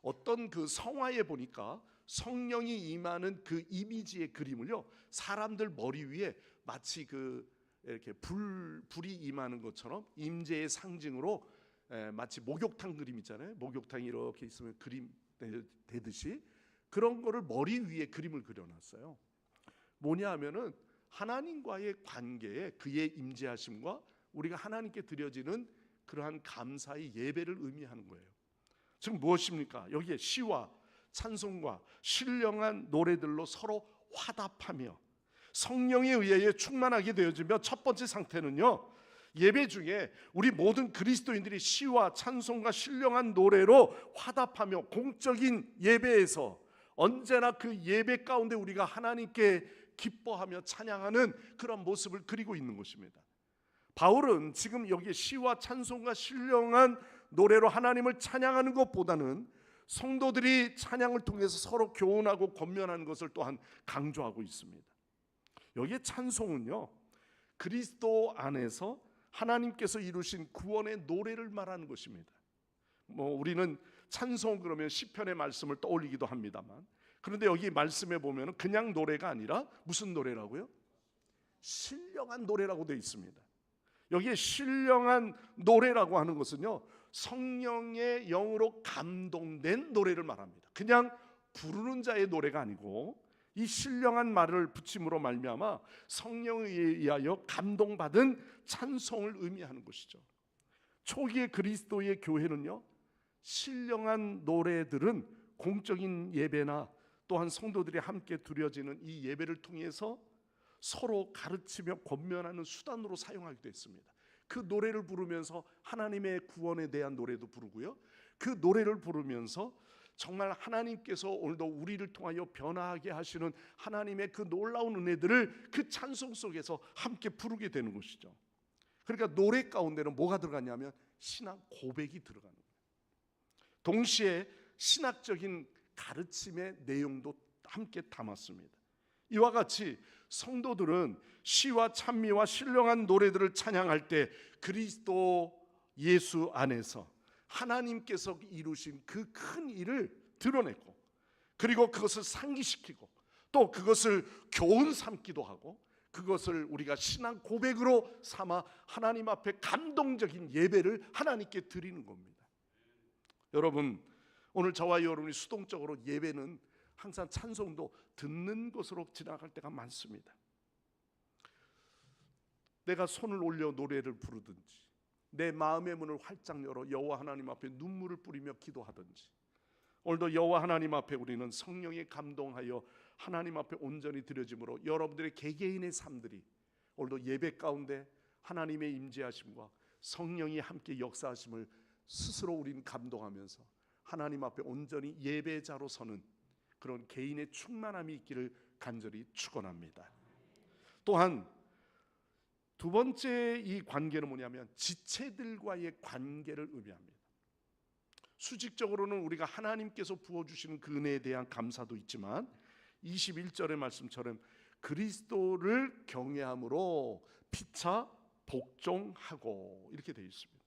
어떤 그 성화에 보니까 성령이 임하는 그 이미지의 그림을요, 사람들 머리 위에 마치 그 이렇게 불이 임하는 것처럼 임재의 상징으로 마치 목욕탕 그림 있잖아요. 목욕탕이 이렇게 있으면 그림 되듯이 그런 거를 머리 위에 그림을 그려놨어요. 뭐냐 하면은 하나님과의 관계에 그의 임재하심과 우리가 하나님께 드려지는 그러한 감사의 예배를 의미하는 거예요. 즉 무엇입니까? 여기에 시와 찬송과 신령한 노래들로 서로 화답하며 성령에 의해 충만하게 되어지며, 첫 번째 상태는요, 예배 중에 우리 모든 그리스도인들이 시와 찬송과 신령한 노래로 화답하며 공적인 예배에서 언제나 그 예배 가운데 우리가 하나님께 기뻐하며 찬양하는 그런 모습을 그리고 있는 것입니다. 바울은 지금 여기에 시와 찬송과 신령한 노래로 하나님을 찬양하는 것보다는 성도들이 찬양을 통해서 서로 교훈하고 권면하는 것을 또한 강조하고 있습니다. 여기에 찬송은요, 그리스도 안에서 하나님께서 이루신 구원의 노래를 말하는 것입니다. 우리는 찬송 그러면 시편의 말씀을 떠올리기도 합니다만, 그런데 여기 말씀에 보면 그냥 노래가 아니라 무슨 노래라고요? 신령한 노래라고 되어 있습니다. 여기에 신령한 노래라고 하는 것은요, 성령의 영으로 감동된 노래를 말합니다. 그냥 부르는 자의 노래가 아니고 이 신령한 말을 붙임으로 말미암아 성령에 의하여 감동받은 찬송을 의미하는 것이죠. 초기의 그리스도의 교회는요, 신령한 노래들은 공적인 예배나 또한 성도들이 함께 드려지는 이 예배를 통해서 서로 가르치며 권면하는 수단으로 사용하기도 했습니다. 그 노래를 부르면서 하나님의 구원에 대한 노래도 부르고요, 그 노래를 부르면서 정말 하나님께서 오늘도 우리를 통하여 변화하게 하시는 하나님의 그 놀라운 은혜들을 그 찬송 속에서 함께 부르게 되는 것이죠. 그러니까 노래 가운데는 뭐가 들어가냐면 신앙 고백이 들어가는 거예요. 동시에 신학적인 가르침의 내용도 함께 담았습니다. 이와 같이 성도들은 시와 찬미와 신령한 노래들을 찬양할 때 그리스도 예수 안에서 하나님께서 이루신 그 큰 일을 드러내고, 그리고 그것을 상기시키고, 또 그것을 교훈 삼기도 하고, 그것을 우리가 신앙 고백으로 삼아 하나님 앞에 감동적인 예배를 하나님께 드리는 겁니다. 여러분, 오늘 저와 여러분이 수동적으로 예배는 항상 찬송도 듣는 것으로 지나갈 때가 많습니다. 내가 손을 올려 노래를 부르든지, 내 마음의 문을 활짝 열어 여호와 하나님 앞에 눈물을 뿌리며 기도하든지, 오늘도 여호와 하나님 앞에 우리는 성령에 감동하여 하나님 앞에 온전히 드려짐으로 여러분들의 개개인의 삶들이 오늘도 예배 가운데 하나님의 임재하심과 성령이 함께 역사하심을 스스로 우리는 감동하면서 하나님 앞에 온전히 예배자로 서는 그런 개인의 충만함이 있기를 간절히 축원합니다. 또한 두 번째 이 관계는 뭐냐면 지체들과의 관계를 의미합니다. 수직적으로는 우리가 하나님께서 부어주시는 그 은혜에 대한 감사도 있지만 21절의 말씀처럼 그리스도를 경외함으로 피차 복종하고 이렇게 되어 있습니다.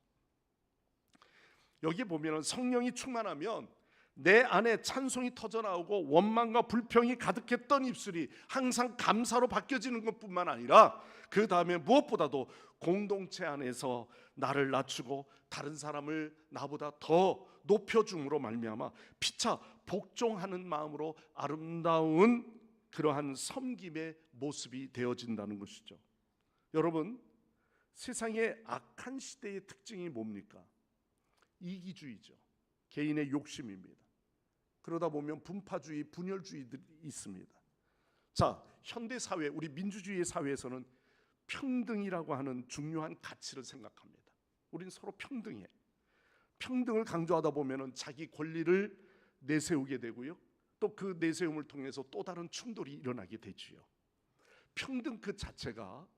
여기 보면 성령이 충만하면 내 안에 찬송이 터져나오고 원망과 불평이 가득했던 입술이 항상 감사로 바뀌어지는 것뿐만 아니라 그 다음에 무엇보다도 공동체 안에서 나를 낮추고 다른 사람을 나보다 더 높여줌으로 말미암아 피차 복종하는 마음으로 아름다운 그러한 섬김의 모습이 되어진다는 것이죠. 여러분, 세상의 악한 시대의 특징이 뭡니까? 이기주의죠. 개인의 욕심입니다. 그러다 보면 분파주의, 분열주의들이 있습니다. 자, 현대 사회, 우리 민주주의 사회에서는 평등이라고 하는 중요한 가치를 생각합니다. 우린 서로 평등해. 평등을 강조하다 보면은 자기 권리를 내세우게 되고요. 또 그 내세움을 통해서 또 다른 충돌이 일어나게 되지요. 평등 그 자체가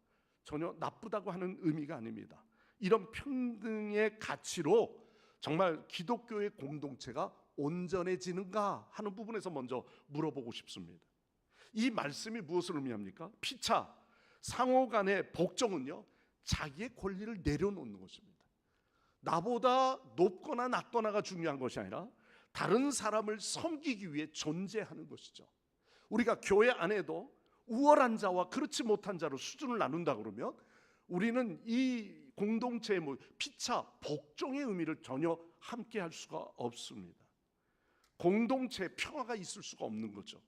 전혀 나쁘다고 하는 의미가 아닙니다. 이런 평등의 가치로 정말 기독교의 공동체가 온전해지는가 하는 부분에서 먼저 물어보고 싶습니다. 이 말씀이 무엇을 의미합니까? 피차, 상호 간의 복종은요, 자기의 권리를 내려놓는 것입니다. 나보다 높거나 낮거나가 중요한 것이 아니라 다른 사람을 섬기기 위해 존재하는 것이죠. 우리가 교회 안에도 우월한 자와 그렇지 못한 자로 수준을 나눈다 그러면 우리는 이 공동체의 피차, 복종의 의미를 전혀 함께 할 수가 없습니다. 공동체에 평화가 있을 수가 없는 거죠.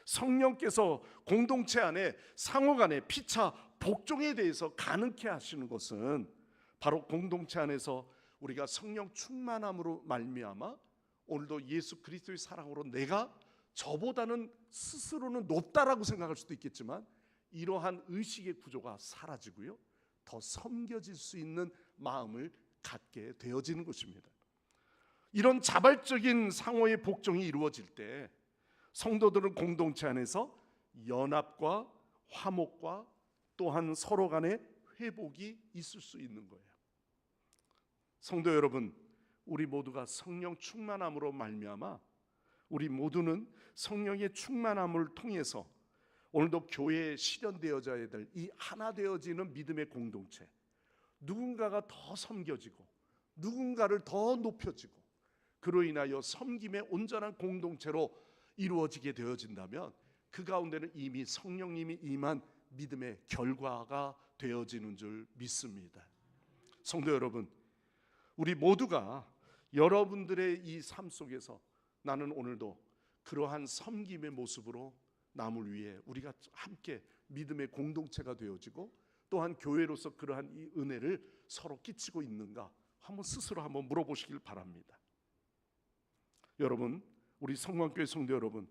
성령께서 공동체 안에 상호 간의 피차, 복종에 대해서 가능케 하시는 것은 바로 공동체 안에서 우리가 성령 충만함으로 말미암아 오늘도 예수 그리스도의 사랑으로 내가 저보다는 스스로는 높다라고 생각할 수도 있겠지만 이러한 의식의 구조가 사라지고요, 더 섬겨질 수 있는 마음을 갖게 되어지는 것입니다. 이런 자발적인 상호의 복종이 이루어질 때 성도들은 공동체 안에서 연합과 화목과 또한 서로 간의 회복이 있을 수 있는 거예요. 성도 여러분, 우리 모두가 성령 충만함으로 말미암아 우리 모두는 성령의 충만함을 통해서 오늘도 교회에 실현되어져야 될 이 하나 되어지는 믿음의 공동체, 누군가가 더 섬겨지고 누군가를 더 높여지고 그로 인하여 섬김의 온전한 공동체로 이루어지게 되어진다면 그 가운데는 이미 성령님이 임한 믿음의 결과가 되어지는 줄 믿습니다. 성도 여러분, 우리 모두가 여러분들의 이 삶 속에서 나는 오늘도 그러한 섬김의 모습으로 남을 위해 우리가 함께 믿음의 공동체가 되어지고 또한 교회로서 그러한 이 은혜를 서로 끼치고 있는가 스스로 한번 물어보시길 바랍니다. 여러분, 우리 성광교회 성도 여러분,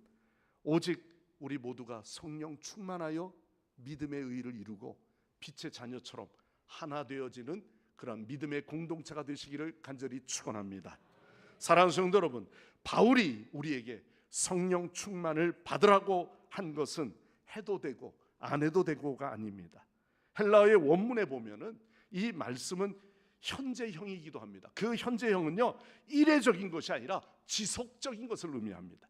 오직 우리 모두가 성령 충만하여 믿음의 의를 이루고 빛의 자녀처럼 하나 되어지는 그런 믿음의 공동체가 되시기를 간절히 축원합니다. 사랑하는 성도 여러분, 바울이 우리에게 성령 충만을 받으라고 한 것은 해도 되고 안 해도 되고가 아닙니다. 헬라어의 원문에 보면은 이 말씀은 현재형이기도 합니다. 그 현재형은요, 이례적인 것이 아니라 지속적인 것을 의미합니다.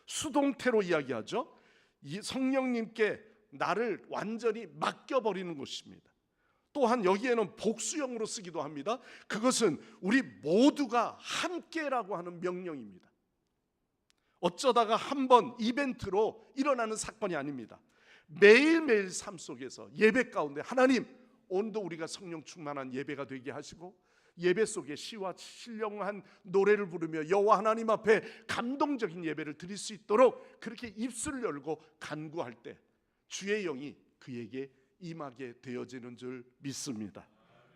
수동태로 이야기하죠. 이 성령님께 나를 완전히 맡겨버리는 것입니다. 또한 여기에는 복수형으로 쓰기도 합니다. 그것은 우리 모두가 함께라고 하는 명령입니다. 어쩌다가 한번 이벤트로 일어나는 사건이 아닙니다. 매일매일 삶 속에서 예배 가운데 하나님, 오늘도 우리가 성령 충만한 예배가 되게 하시고 예배 속에 시와 신령한 노래를 부르며 여호와 하나님 앞에 감동적인 예배를 드릴 수 있도록 그렇게 입술을 열고 간구할 때 주의 영이 그에게 임하게 되어지는 줄 믿습니다.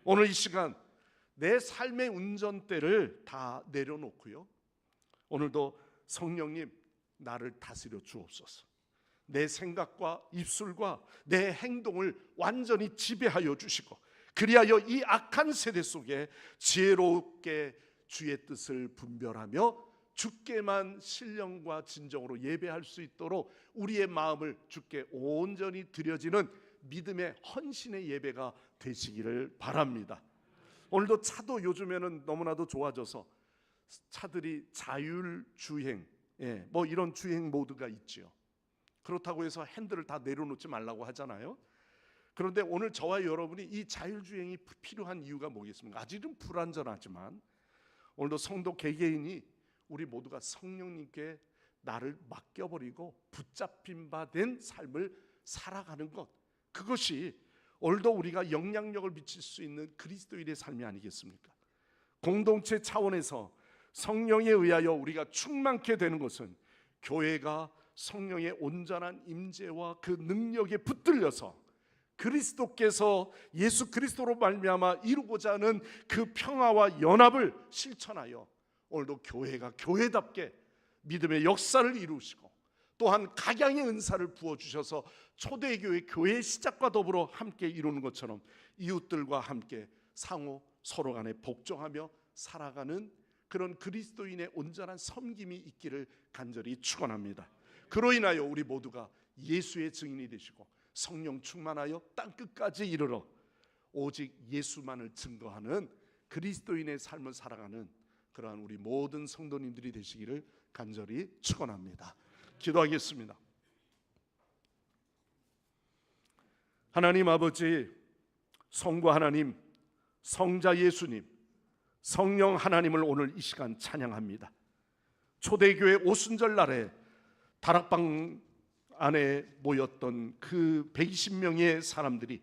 오늘 이 시간 내 삶의 운전대를 다 내려놓고요, 오늘도 성령님 나를 다스려 주옵소서. 내 생각과 입술과 내 행동을 완전히 지배하여 주시고 그리하여 이 악한 세대 속에 지혜롭게 주의 뜻을 분별하며 주께만 신령과 진정으로 예배할 수 있도록 우리의 마음을 주께 온전히 드려지는 믿음의 헌신의 예배가 되시기를 바랍니다. 오늘도 차도 요즘에는 너무나도 좋아져서 차들이 자율주행, 이런 주행 모드가 있죠. 그렇다고 해서 핸들을 다 내려놓지 말라고 하잖아요. 그런데 오늘 저와 여러분이 이 자율주행이 필요한 이유가 뭐겠습니까? 아직은 불완전하지만 오늘도 성도 개개인이 우리 모두가 성령님께 나를 맡겨버리고 붙잡힌 바 된 삶을 살아가는 것, 그것이 오늘도 우리가 영향력을 미칠 수 있는 그리스도인의 삶이 아니겠습니까? 공동체 차원에서 성령에 의하여 우리가 충만케 되는 것은 교회가 성령의 온전한 임재와 그 능력에 붙들려서 그리스도께서 예수 그리스도로 말미암아 이루고자 하는 그 평화와 연합을 실천하여 오늘도 교회가 교회답게 믿음의 역사를 이루시고 또한 각양의 은사를 부어주셔서 초대교회 교회의 시작과 더불어 함께 이루는 것처럼 이웃들과 함께 상호 서로 간에 복종하며 살아가는 그런 그리스도인의 온전한 섬김이 있기를 간절히 축원합니다. 그로 인하여 우리 모두가 예수의 증인이 되시고 성령 충만하여 땅끝까지 이르러 오직 예수만을 증거하는 그리스도인의 삶을 살아가는 그러한 우리 모든 성도님들이 되시기를 간절히 축원합니다. 기도하겠습니다. 하나님 아버지, 성부 하나님, 성자 예수님, 성령 하나님을 오늘 이 시간 찬양합니다. 초대교회 오순절 날에 다락방 안에 모였던 그 120명의 사람들이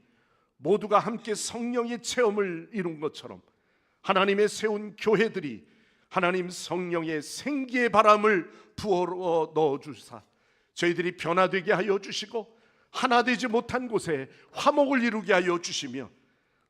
모두가 함께 성령의 체험을 이룬 것처럼 하나님의 세운 교회들이 하나님 성령의 생기의 바람을 부어 넣어주사 저희들이 변화되게 하여 주시고 하나 되지 못한 곳에 화목을 이루게 하여 주시며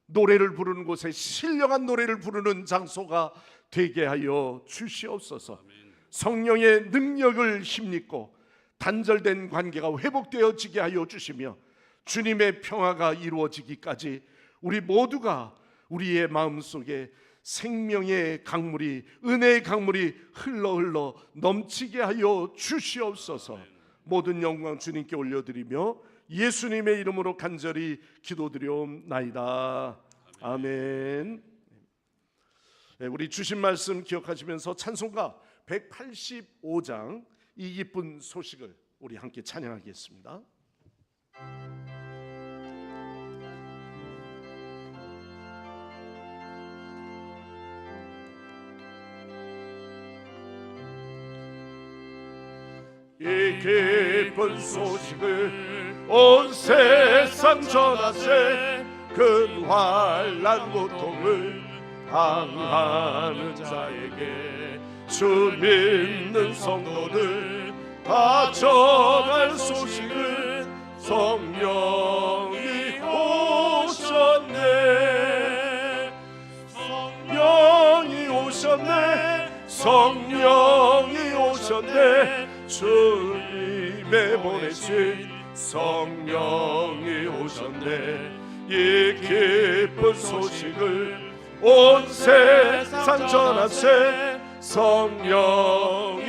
노래를 부르는 곳에 신령한 노래를 부르는 장소가 되게 하여 주시옵소서. 성령의 능력을 힘입고 단절된 관계가 회복되어지게 하여 주시며 주님의 평화가 이루어지기까지 우리 모두가 우리의 마음속에 생명의 강물이, 은혜의 강물이 흘러 넘치게 하여 주시옵소서. 모든 영광 주님께 올려드리며 예수님의 이름으로 간절히 기도드리옵나이다. 아멘. 우리 주신 말씀 기억하시면서 찬송가 185장 이 기쁜 소식을 우리 함께 찬양하겠습니다. 이 기쁜 소식을 온 세상 전하세 큰 환난 고통을 당하는 자에게 주 믿는 성도들 다 전할 소식은 성령이 오셨네. 성령이 오셨네. 성령이 오셨네. 주님의 보내신 성령이 오셨네. 이 기쁜 소식을 온 세상 전하세 성령이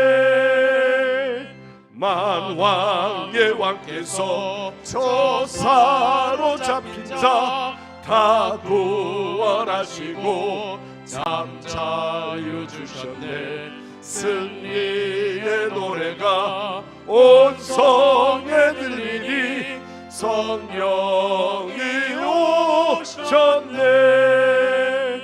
오셨네. 만왕의 왕께서 저 사로잡힌 자 다 구원하시고 잠자유 주셨네. 승리의 노래가 온 성에 들리니 성령이 오셨네.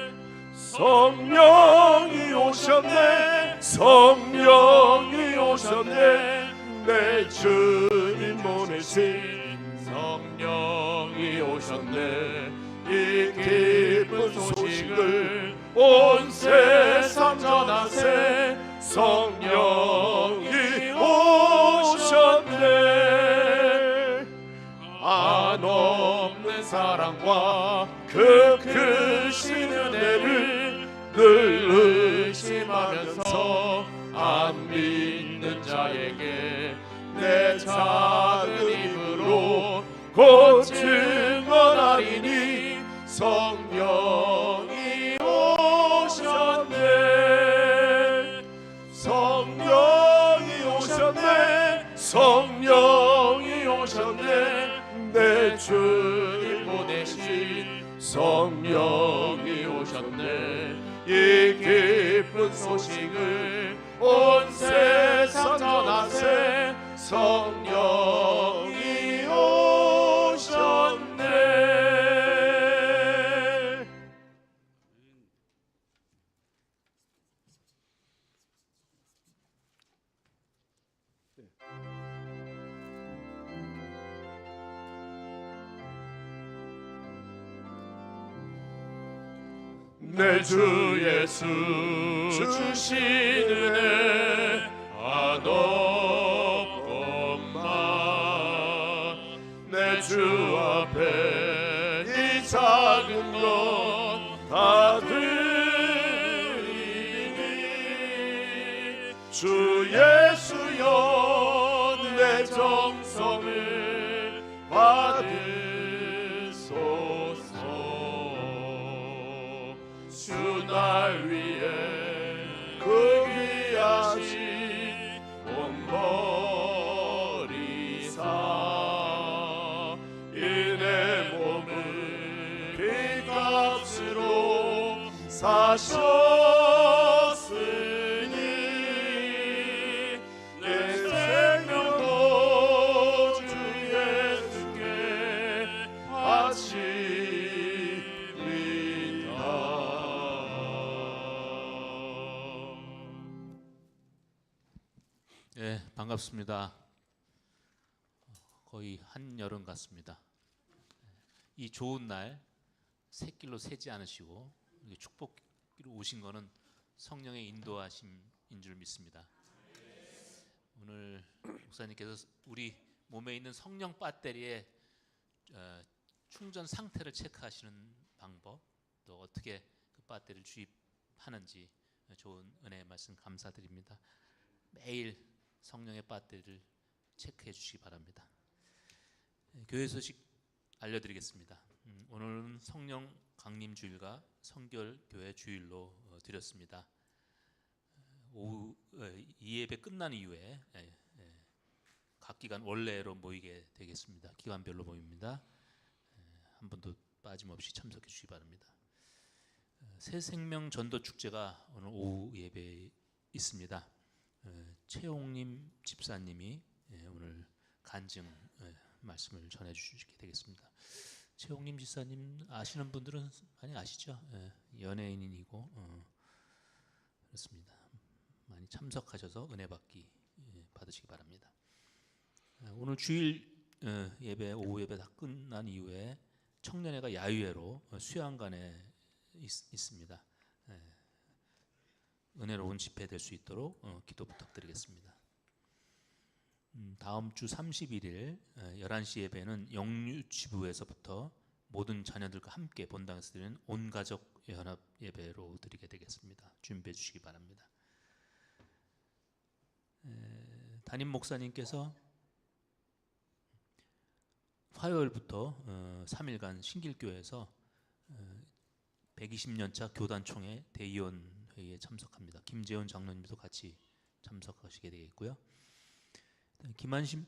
성령이 오셨네. 성령이 오셨네. 내 주님 보내신 성령이 오셨네. 이 기쁜 소식을 온 세상 전하세 성령이 오셨네. 한없는 사랑과 그 크신 은혜를 늘 의심하면서 안 믿는 자에게 내 작은 입으로 곧 증언하리니 성령이 오셨네. 성령이 오셨네. 성령이 오셨네. 내 주님 보내신 성령이 오셨네. 이 기쁜 소식을 온 세상 전하세 성령이 오셨네. 내 주 예수 주신 은혜 한없건만 내 주 앞에 이 작은 것 다 드리니 주 예수여 내 정성을 받으소서. 주 날 위해 그 귀하신 몸버리사 이내 몸을 피값으로 사셨으니 내 생명도 주 예수께 바치리다. 네, 반갑습니다. 거의 한여름 같습니다. 이 좋은 날 새길로 새지 않으시고 축복으로 오신 것은 성령의 인도하심인 줄 믿습니다. 오늘 목사님께서 우리 몸에 있는 성령 배터리의 충전 상태를 체크하시는 방법, 또 어떻게 그 배터리를 주입하는지 좋은 은혜의 말씀 감사드립니다. 매일 성령의 배터리를 체크해 주시기 바랍니다. 교회 소식 알려드리겠습니다. 오늘은 성령 강림 주일과 성결 교회 주일로 드렸습니다. 오후 이 예배 끝난 이후에 각 기간 원래로 모이게 되겠습니다. 기간별로 모입니다. 한 분도 빠짐없이 참석해 주시기 바랍니다. 새 생명 전도 축제가 오늘 오후 예배에 있습니다. 최홍님 집사님이 오늘 간증 말씀을 전해 주시게 되겠습니다. 최홍님 집사님 아시는 분들은 많이 아시죠? 연예인이고 그렇습니다. 많이 참석하셔서 은혜 받으시기 바랍니다. 오늘 주일 예배 오후 예배 다 끝난 이후에 청년회가 야유회로 수양관에 있습니다. 은혜로운 집회 될 수 있도록 기도 부탁드리겠습니다. 다음 주 31일 11시 예배는 영유치부에서부터 모든 자녀들과 함께 본당에서 드리는 온가족 연합 예배로 드리게 되겠습니다. 준비해 주시기 바랍니다. 담임 목사님께서 화요일부터 3일간 신길교회에서 120년차 교단총회 대의원 회의에 참석합니다. 김재훈 장로님도 같이 참석하시게 되겠고요. 김한심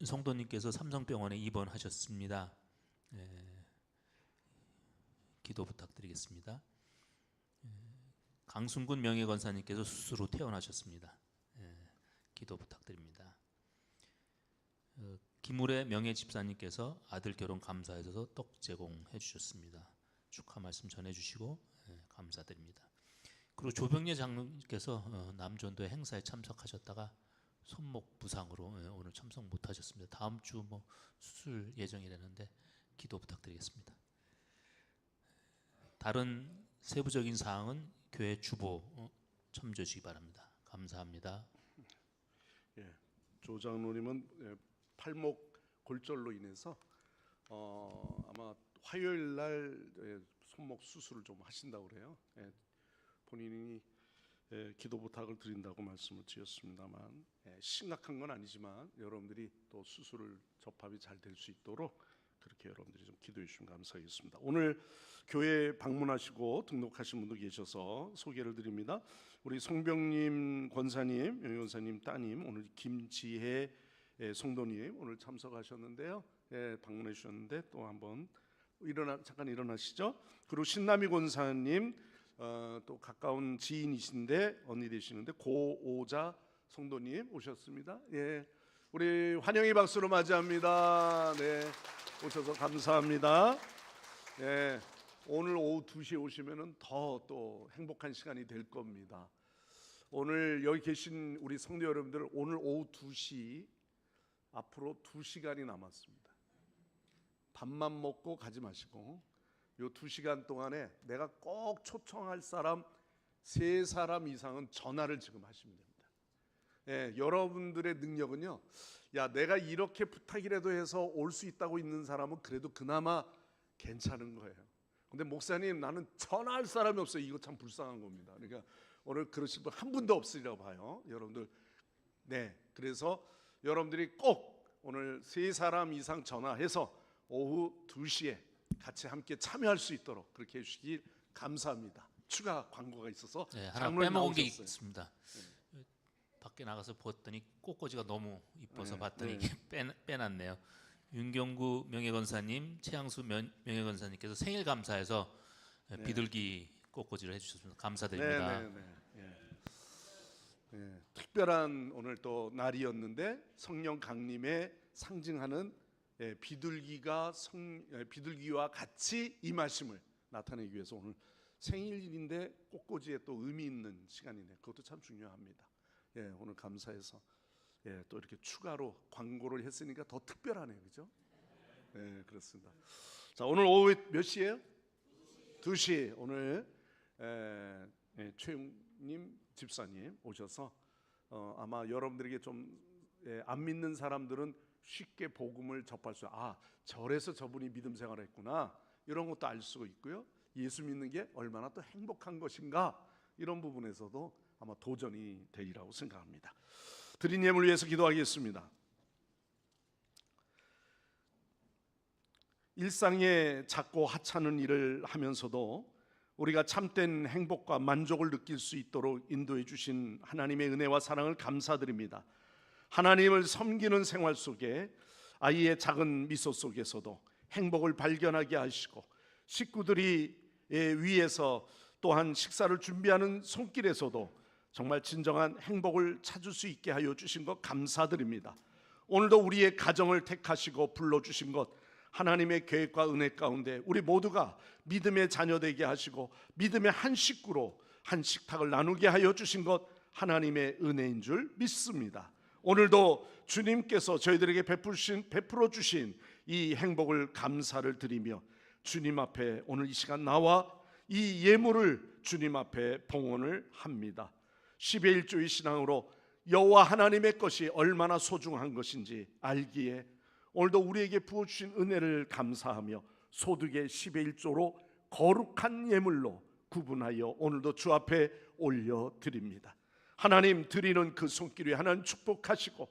성도님께서 삼성병원에 입원하셨습니다. 기도 부탁드리겠습니다. 강순군 명예권사님께서 수술 후 퇴원하셨습니다. 기도 부탁드립니다. 김울의 명예집사님께서 아들 결혼 감사해서 떡 제공해 주셨습니다. 축하 말씀 전해주시고 감사드립니다. 그리고 조병례 장로님께서 남전도 행사에 참석하셨다가 손목 부상으로 오늘 참석 못하셨습니다. 다음 주 수술 예정이라는데 기도 부탁드리겠습니다. 다른 세부적인 사항은 교회 주보 참조해 주시기 바랍니다. 감사합니다. 조 장로님은 팔목 골절로 인해서 아마 화요일 날 손목 수술을 좀 하신다고 그래요. 본인이 기도 부탁을 드린다고 말씀을 드렸습니다만 심각한 건 아니지만 여러분들이 또 수술을 접합이 잘 될 수 있도록 그렇게 여러분들이 좀 기도해 주시면 감사하겠습니다. 오늘 교회 방문하시고 등록하신 분도 계셔서 소개를 드립니다. 우리 송병님 권사님, 명예권사님 따님, 오늘 김지혜 성도님 오늘 참석하셨는데요. 방문해 주셨는데 또 한번 잠깐 일어나시죠. 그리고 신남이 권사님 또 가까운 지인이신데 언니 되시는데 고오자 성도님 오셨습니다. 우리 환영의 박수로 맞이합니다. 오셔서 감사합니다. 오늘 오후 2시에 오시면은 더 또 행복한 시간이 될 겁니다. 오늘 여기 계신 우리 성도 여러분들 오늘 오후 2시 앞으로 2시간이 남았습니다. 밥만 먹고 가지 마시고 요 2시간 동안에 내가 꼭 초청할 사람 3사람 이상은 전화를 지금 하시면 됩니다. 여러분들의 능력은요. 내가 이렇게 부탁이라도 해서 올 수 있다고 있는 사람은 그래도 그나마 괜찮은 거예요. 근데 목사님 나는 전화할 사람이 없어요. 이거 참 불쌍한 겁니다. 그러니까 오늘 그러실 분 한 분도 없으리라고 봐요. 여러분들. 네, 그래서 여러분들이 꼭 오늘 3사람 이상 전화해서 오후 2시에 같이 함께 참여할 수 있도록 그렇게 해주시길 감사합니다. 추가 광고가 있어서 네, 하나 장로님 빼먹은 게 나오셨어요. 있습니다. 밖에 나가서 봤더니 꽃꽂이가 너무 이뻐서 네, 봤더니 네. 빼놨네요. 윤경구 명예권사님, 최양수 명예권사님께서 생일 감사해서 비둘기 꽃꽂이를 해주셨습니다. 감사드립니다. 특별한 오늘 또 날이었는데 성령 강림에 상징하는 비둘기와 같이 임하심을 나타내기 위해서 오늘 생일인데 꽃꽂이에 또 의미 있는 시간이네. 그것도 참 중요합니다. 오늘 감사해서 또 이렇게 추가로 광고를 했으니까 더 특별하네요, 그죠? 그렇습니다. 자, 오늘 오후 몇 시예요? 2시. 오늘 최용님 집사님 오셔서 아마 여러분들에게 좀 안 믿는 사람들은 쉽게 복음을 접할 수, 절에서 저분이 믿음 생활을 했구나, 이런 것도 알 수 있고요. 예수 믿는 게 얼마나 또 행복한 것인가, 이런 부분에서도 아마 도전이 되리라고 생각합니다. 드린 예물 위해서 기도하겠습니다. 일상의 작고 하찮은 일을 하면서도 우리가 참된 행복과 만족을 느낄 수 있도록 인도해 주신 하나님의 은혜와 사랑을 감사드립니다. 하나님을 섬기는 생활 속에 아이의 작은 미소 속에서도 행복을 발견하게 하시고, 식구들이 위에서 또한 식사를 준비하는 손길에서도 정말 진정한 행복을 찾을 수 있게 하여 주신 것 감사드립니다. 오늘도 우리의 가정을 택하시고 불러주신 것, 하나님의 계획과 은혜 가운데 우리 모두가 믿음의 자녀 되게 하시고 믿음의 한 식구로 한 식탁을 나누게 하여 주신 것 하나님의 은혜인 줄 믿습니다. 오늘도 주님께서 저희들에게 베풀어 주신 이 행복을 감사를 드리며 주님 앞에 오늘 이 시간 나와 이 예물을 주님 앞에 봉헌을 합니다. 10의 1조의 신앙으로 여호와 하나님의 것이 얼마나 소중한 것인지 알기에 오늘도 우리에게 부어주신 은혜를 감사하며 소득의 10의 1조로 거룩한 예물로 구분하여 오늘도 주 앞에 올려드립니다. 하나님 드리는 그 손길 위에 하나님 축복하시고,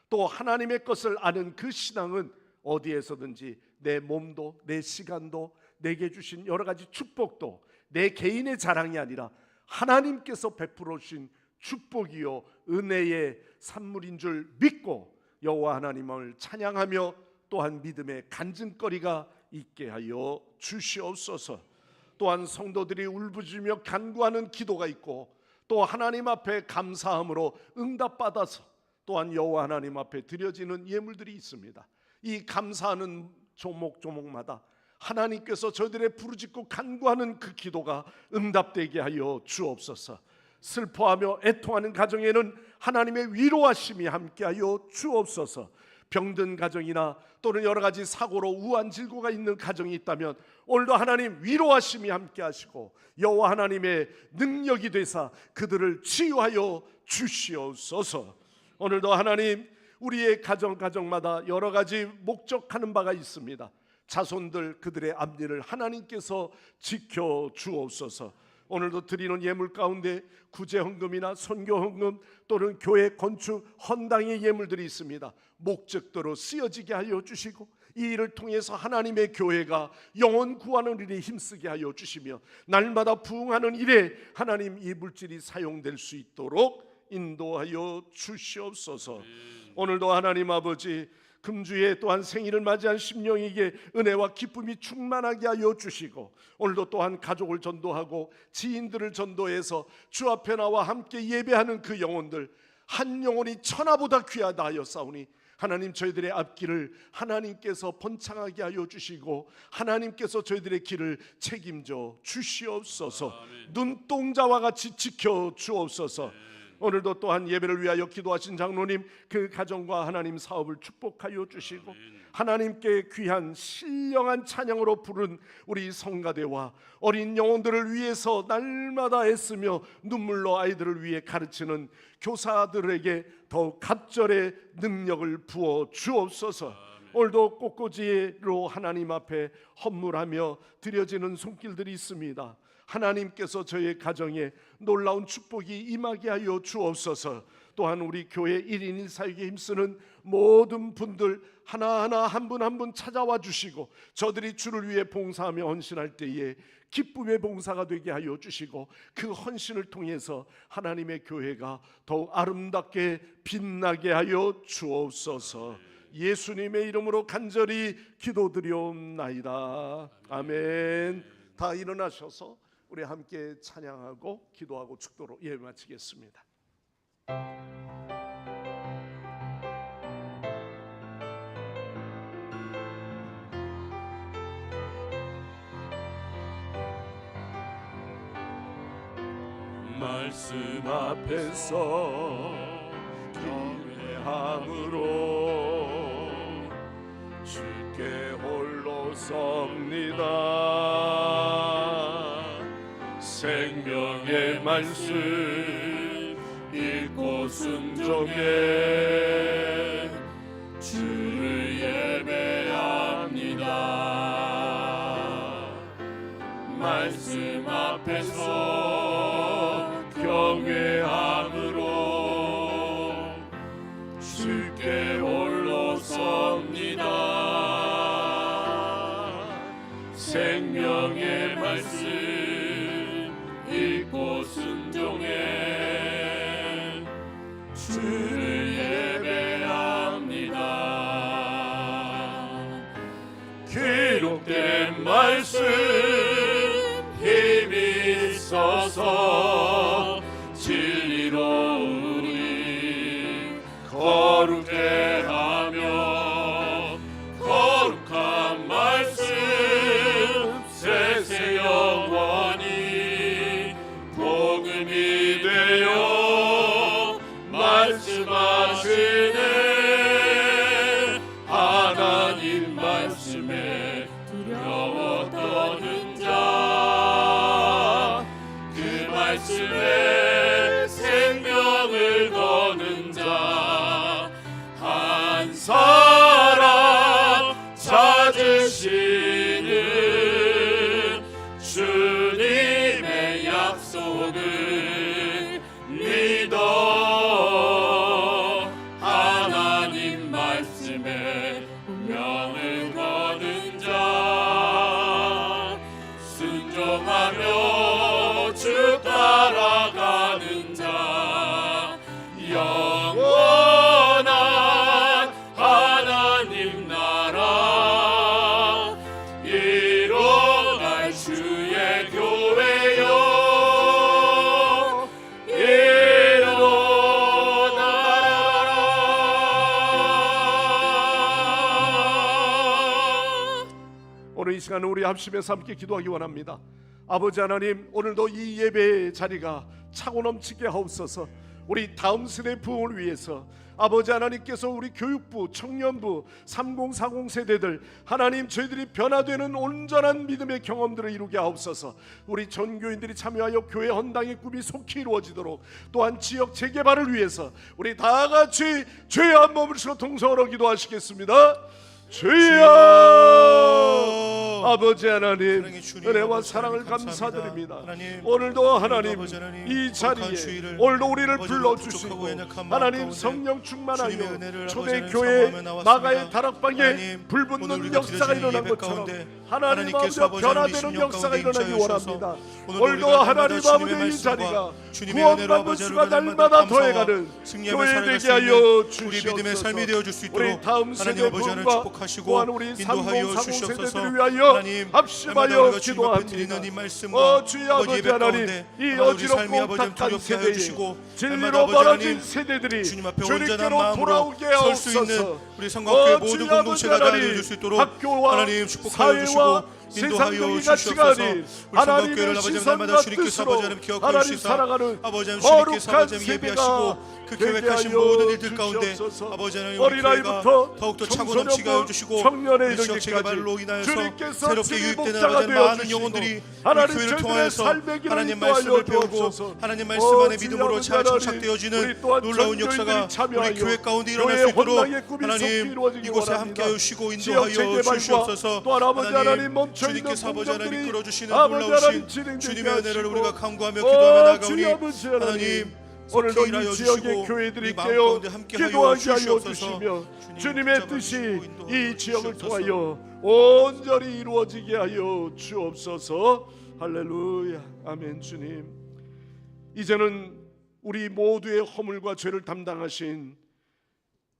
또 하나님의 것을 아는 그 신앙은 어디에서든지 내 몸도 내 시간도 내게 주신 여러 가지 축복도 내 개인의 자랑이 아니라 하나님께서 베풀어 주신 축복이요 은혜의 산물인 줄 믿고 여호와 하나님을 찬양하며 또한 믿음의 간증거리가 있게 하여 주시옵소서. 또한 성도들이 울부짖으며 간구하는 기도가 있고 또 하나님 앞에 감사함으로 응답받아서 또한 여호와 하나님 앞에 드려지는 예물들이 있습니다. 이 감사하는 조목조목마다 하나님께서 저희들의 부르짖고 간구하는 그 기도가 응답되게 하여 주옵소서. 슬퍼하며 애통하는 가정에는 하나님의 위로하심이 함께하여 주옵소서. 병든 가정이나 또는 여러 가지 사고로 우환질고가 있는 가정이 있다면 오늘도 하나님 위로하심이 함께하시고 여호와 하나님의 능력이 되사 그들을 치유하여 주시옵소서. 오늘도 하나님 우리의 가정마다 여러 가지 목적하는 바가 있습니다. 자손들 그들의 앞일을 하나님께서 지켜 주옵소서. 오늘도 드리는 예물 가운데 구제헌금이나 선교헌금 또는 교회 건축 헌당의 예물들이 있습니다. 목적대로 쓰여지게 하여 주시고 이 일을 통해서 하나님의 교회가 영혼 구하는 일에 힘쓰게 하여 주시며 날마다 부흥하는 일에 하나님 이 물질이 사용될 수 있도록 인도하여 주시옵소서. 오늘도 하나님 아버지 금주에 또한 생일을 맞이한 심령에게 은혜와 기쁨이 충만하게 하여 주시고 오늘도 또한 가족을 전도하고 지인들을 전도해서 주 앞에 나와 함께 예배하는 그 영혼들 한 영혼이 천하보다 귀하다 하여 싸우니 하나님 저희들의 앞길을 하나님께서 번창하게 하여 주시고 하나님께서 저희들의 길을 책임져 주시옵소서. 눈동자와 같이 지켜 주옵소서. 오늘도 또한 예배를 위하여 기도하신 장로님 그 가정과 하나님 사업을 축복하여 주시고 하나님께 귀한 신령한 찬양으로 부른 우리 성가대와 어린 영혼들을 위해서 날마다 애쓰며 눈물로 아이들을 위해 가르치는 교사들에게 더욱 갑절의 능력을 부어 주옵소서. 오늘도 꽃꽂이로 하나님 앞에 헌물하며 드려지는 손길들이 있습니다. 하나님께서 저의 가정에 놀라운 축복이 임하게 하여 주옵소서. 또한 우리 교회 1인 1사역에 힘쓰는 모든 분들 하나하나 한 분 한 분 찾아와 주시고 저들이 주를 위해 봉사하며 헌신할 때에 기쁨의 봉사가 되게 하여 주시고 그 헌신을 통해서 하나님의 교회가 더욱 아름답게 빛나게 하여 주옵소서. 예수님의 이름으로 간절히 기도드리옵나이다. 아멘. 다 일어나셔서 우리 함께 찬양하고 기도하고 축도로 예배 마치겠습니다. 말씀 앞에서 경외함으로 주께 홀로 섭니다. 생명의 말씀 읽고 순종해 주를 예배합니다. 말씀 앞에서 경외함으로 주께 홀로 섭니다. 생명의 말씀 읽고 순종해 주를 예배합니다. 기록된 말씀 힘이 있어서 진리로 우리 거룩해 하며 거룩한 말씀 세세 영원히 복음이 되어 말씀하시네. 하나님 말씀에 두려워 떠는 자, 그 말씀에 생명을 거는 자, 한 사람 찾으시는 주님의 약속을 믿어 하나님 말씀에 운명을 거는 자, 순종하며 주 따라가는 자, 영원한 하나님 나라 일어날 주의 교회여 일어나라. 오늘 이 시간은 우리 합심해서 함께 기도하기 원합니다. 아버지 하나님, 오늘도 이 예배의 자리가 차고 넘치게 하옵소서. 우리 다음 세대 부흥을 위해서 아버지 하나님께서 우리 교육부, 청년부, 3040 세대들 하나님 저희들이 변화되는 온전한 믿음의 경험들을 이루게 하옵소서. 우리 전교인들이 참여하여 교회 헌당의 꿈이 속히 이루어지도록, 또한 지역 재개발을 위해서 우리 다 같이 죄 한 몸으로 동성으로 기도하시겠습니다. 주여, 아버지 하나님, 은혜와 사랑을 감사드립니다. 오늘도 하나님 이 자리에 오늘도 우리를 불러주시고 하나님 성령 충만하여 초대교회 마가의 다락방에 불붙는 역사가 일어난 것처럼 하나님 아버지와 변화되는 역사가 일어나기 원합니다. 오늘도 하나님 아버지 이 자리가 구원받는 수가 날마다 더해가는 교회 되게 하여 주시옵소서. 우리 다음 세대 부흥과 또한 우리 3040 세대들을 위하여 합심하여 기도합니다. 주여 아버지 하나님, 이 어지럽고 답답한 세대에 진리로 멀어진 세대들이 주님께로 돌아오게 하옵소서. 주여 아버지 하나님, 학교와 사회와 세상적인 가치가 아닌 하나님의 시선과 뜻으로 하나님 살아가는 거룩한 세대가 되게 하여 주시옵소서. 어린아이부터 청소년부, 청년에 이르기까지 주님께서 새롭게 주의 유입되는 목자가 아버지 많은 되어주시고 영혼들이 이 하나님 교회를 저희들의 통하여서 삶의 길을 하나님 인도하여 말씀을 배우고 주옵소서. 하나님 말씀 안에 주여 믿음으로 아버지 잘 하나님, 정착되어지는 우리 또한 놀라운 전교인들이 역사가 참여하여 우리 교회 가운데 일어날 수 교회의 있도록 헌당의 꿈이 속히 하나님 이루어지기 이곳에 원합니다. 함께하여 주시고 지역 인도하여 재개발과 주시옵소서. 또한 아버지 하나님 멈춰있는 주님께서 아버지 하나님 공동들이 이끌어주시는 아버지 하나님 놀라우신 진행되게 주님의 은혜를 하시고 우리가 간구하며 기도하며 나가오니 주여 아버지 하나님 하나님 오늘도 일하여 이 지역의 주시고 교회들이 우리 마음 깨어 가운데 함께하여 기도하게 하여 주시옵소서. 주시며 주님 주님의 붙잡아 뜻이 주시고 인도하여 이 지역을 주시옵소서. 통하여 온전히 이루어지게 하여 주옵소서. 할렐루야. 아멘. 주님, 이제는 우리 모두의 허물과 죄를 담당하신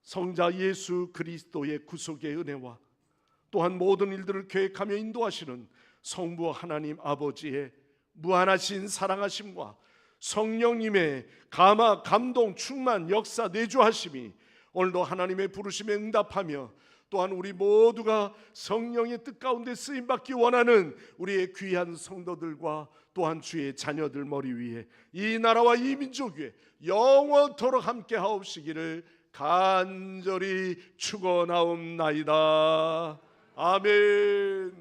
성자 예수 그리스도의 구속의 은혜와 또한 모든 일들을 계획하며 인도하시는 성부 하나님 아버지의 무한하신 사랑하심과 성령님의 감화, 감동, 충만, 역사, 내주하심이 오늘도 하나님의 부르심에 응답하며 또한 우리 모두가 성령의 뜻 가운데 쓰임받기 원하는 우리의 귀한 성도들과 또한 주의 자녀들 머리 위에 이 나라와 이 민족 위에 영원토록 함께 하옵시기를 간절히 축원하옵나이다. 아멘.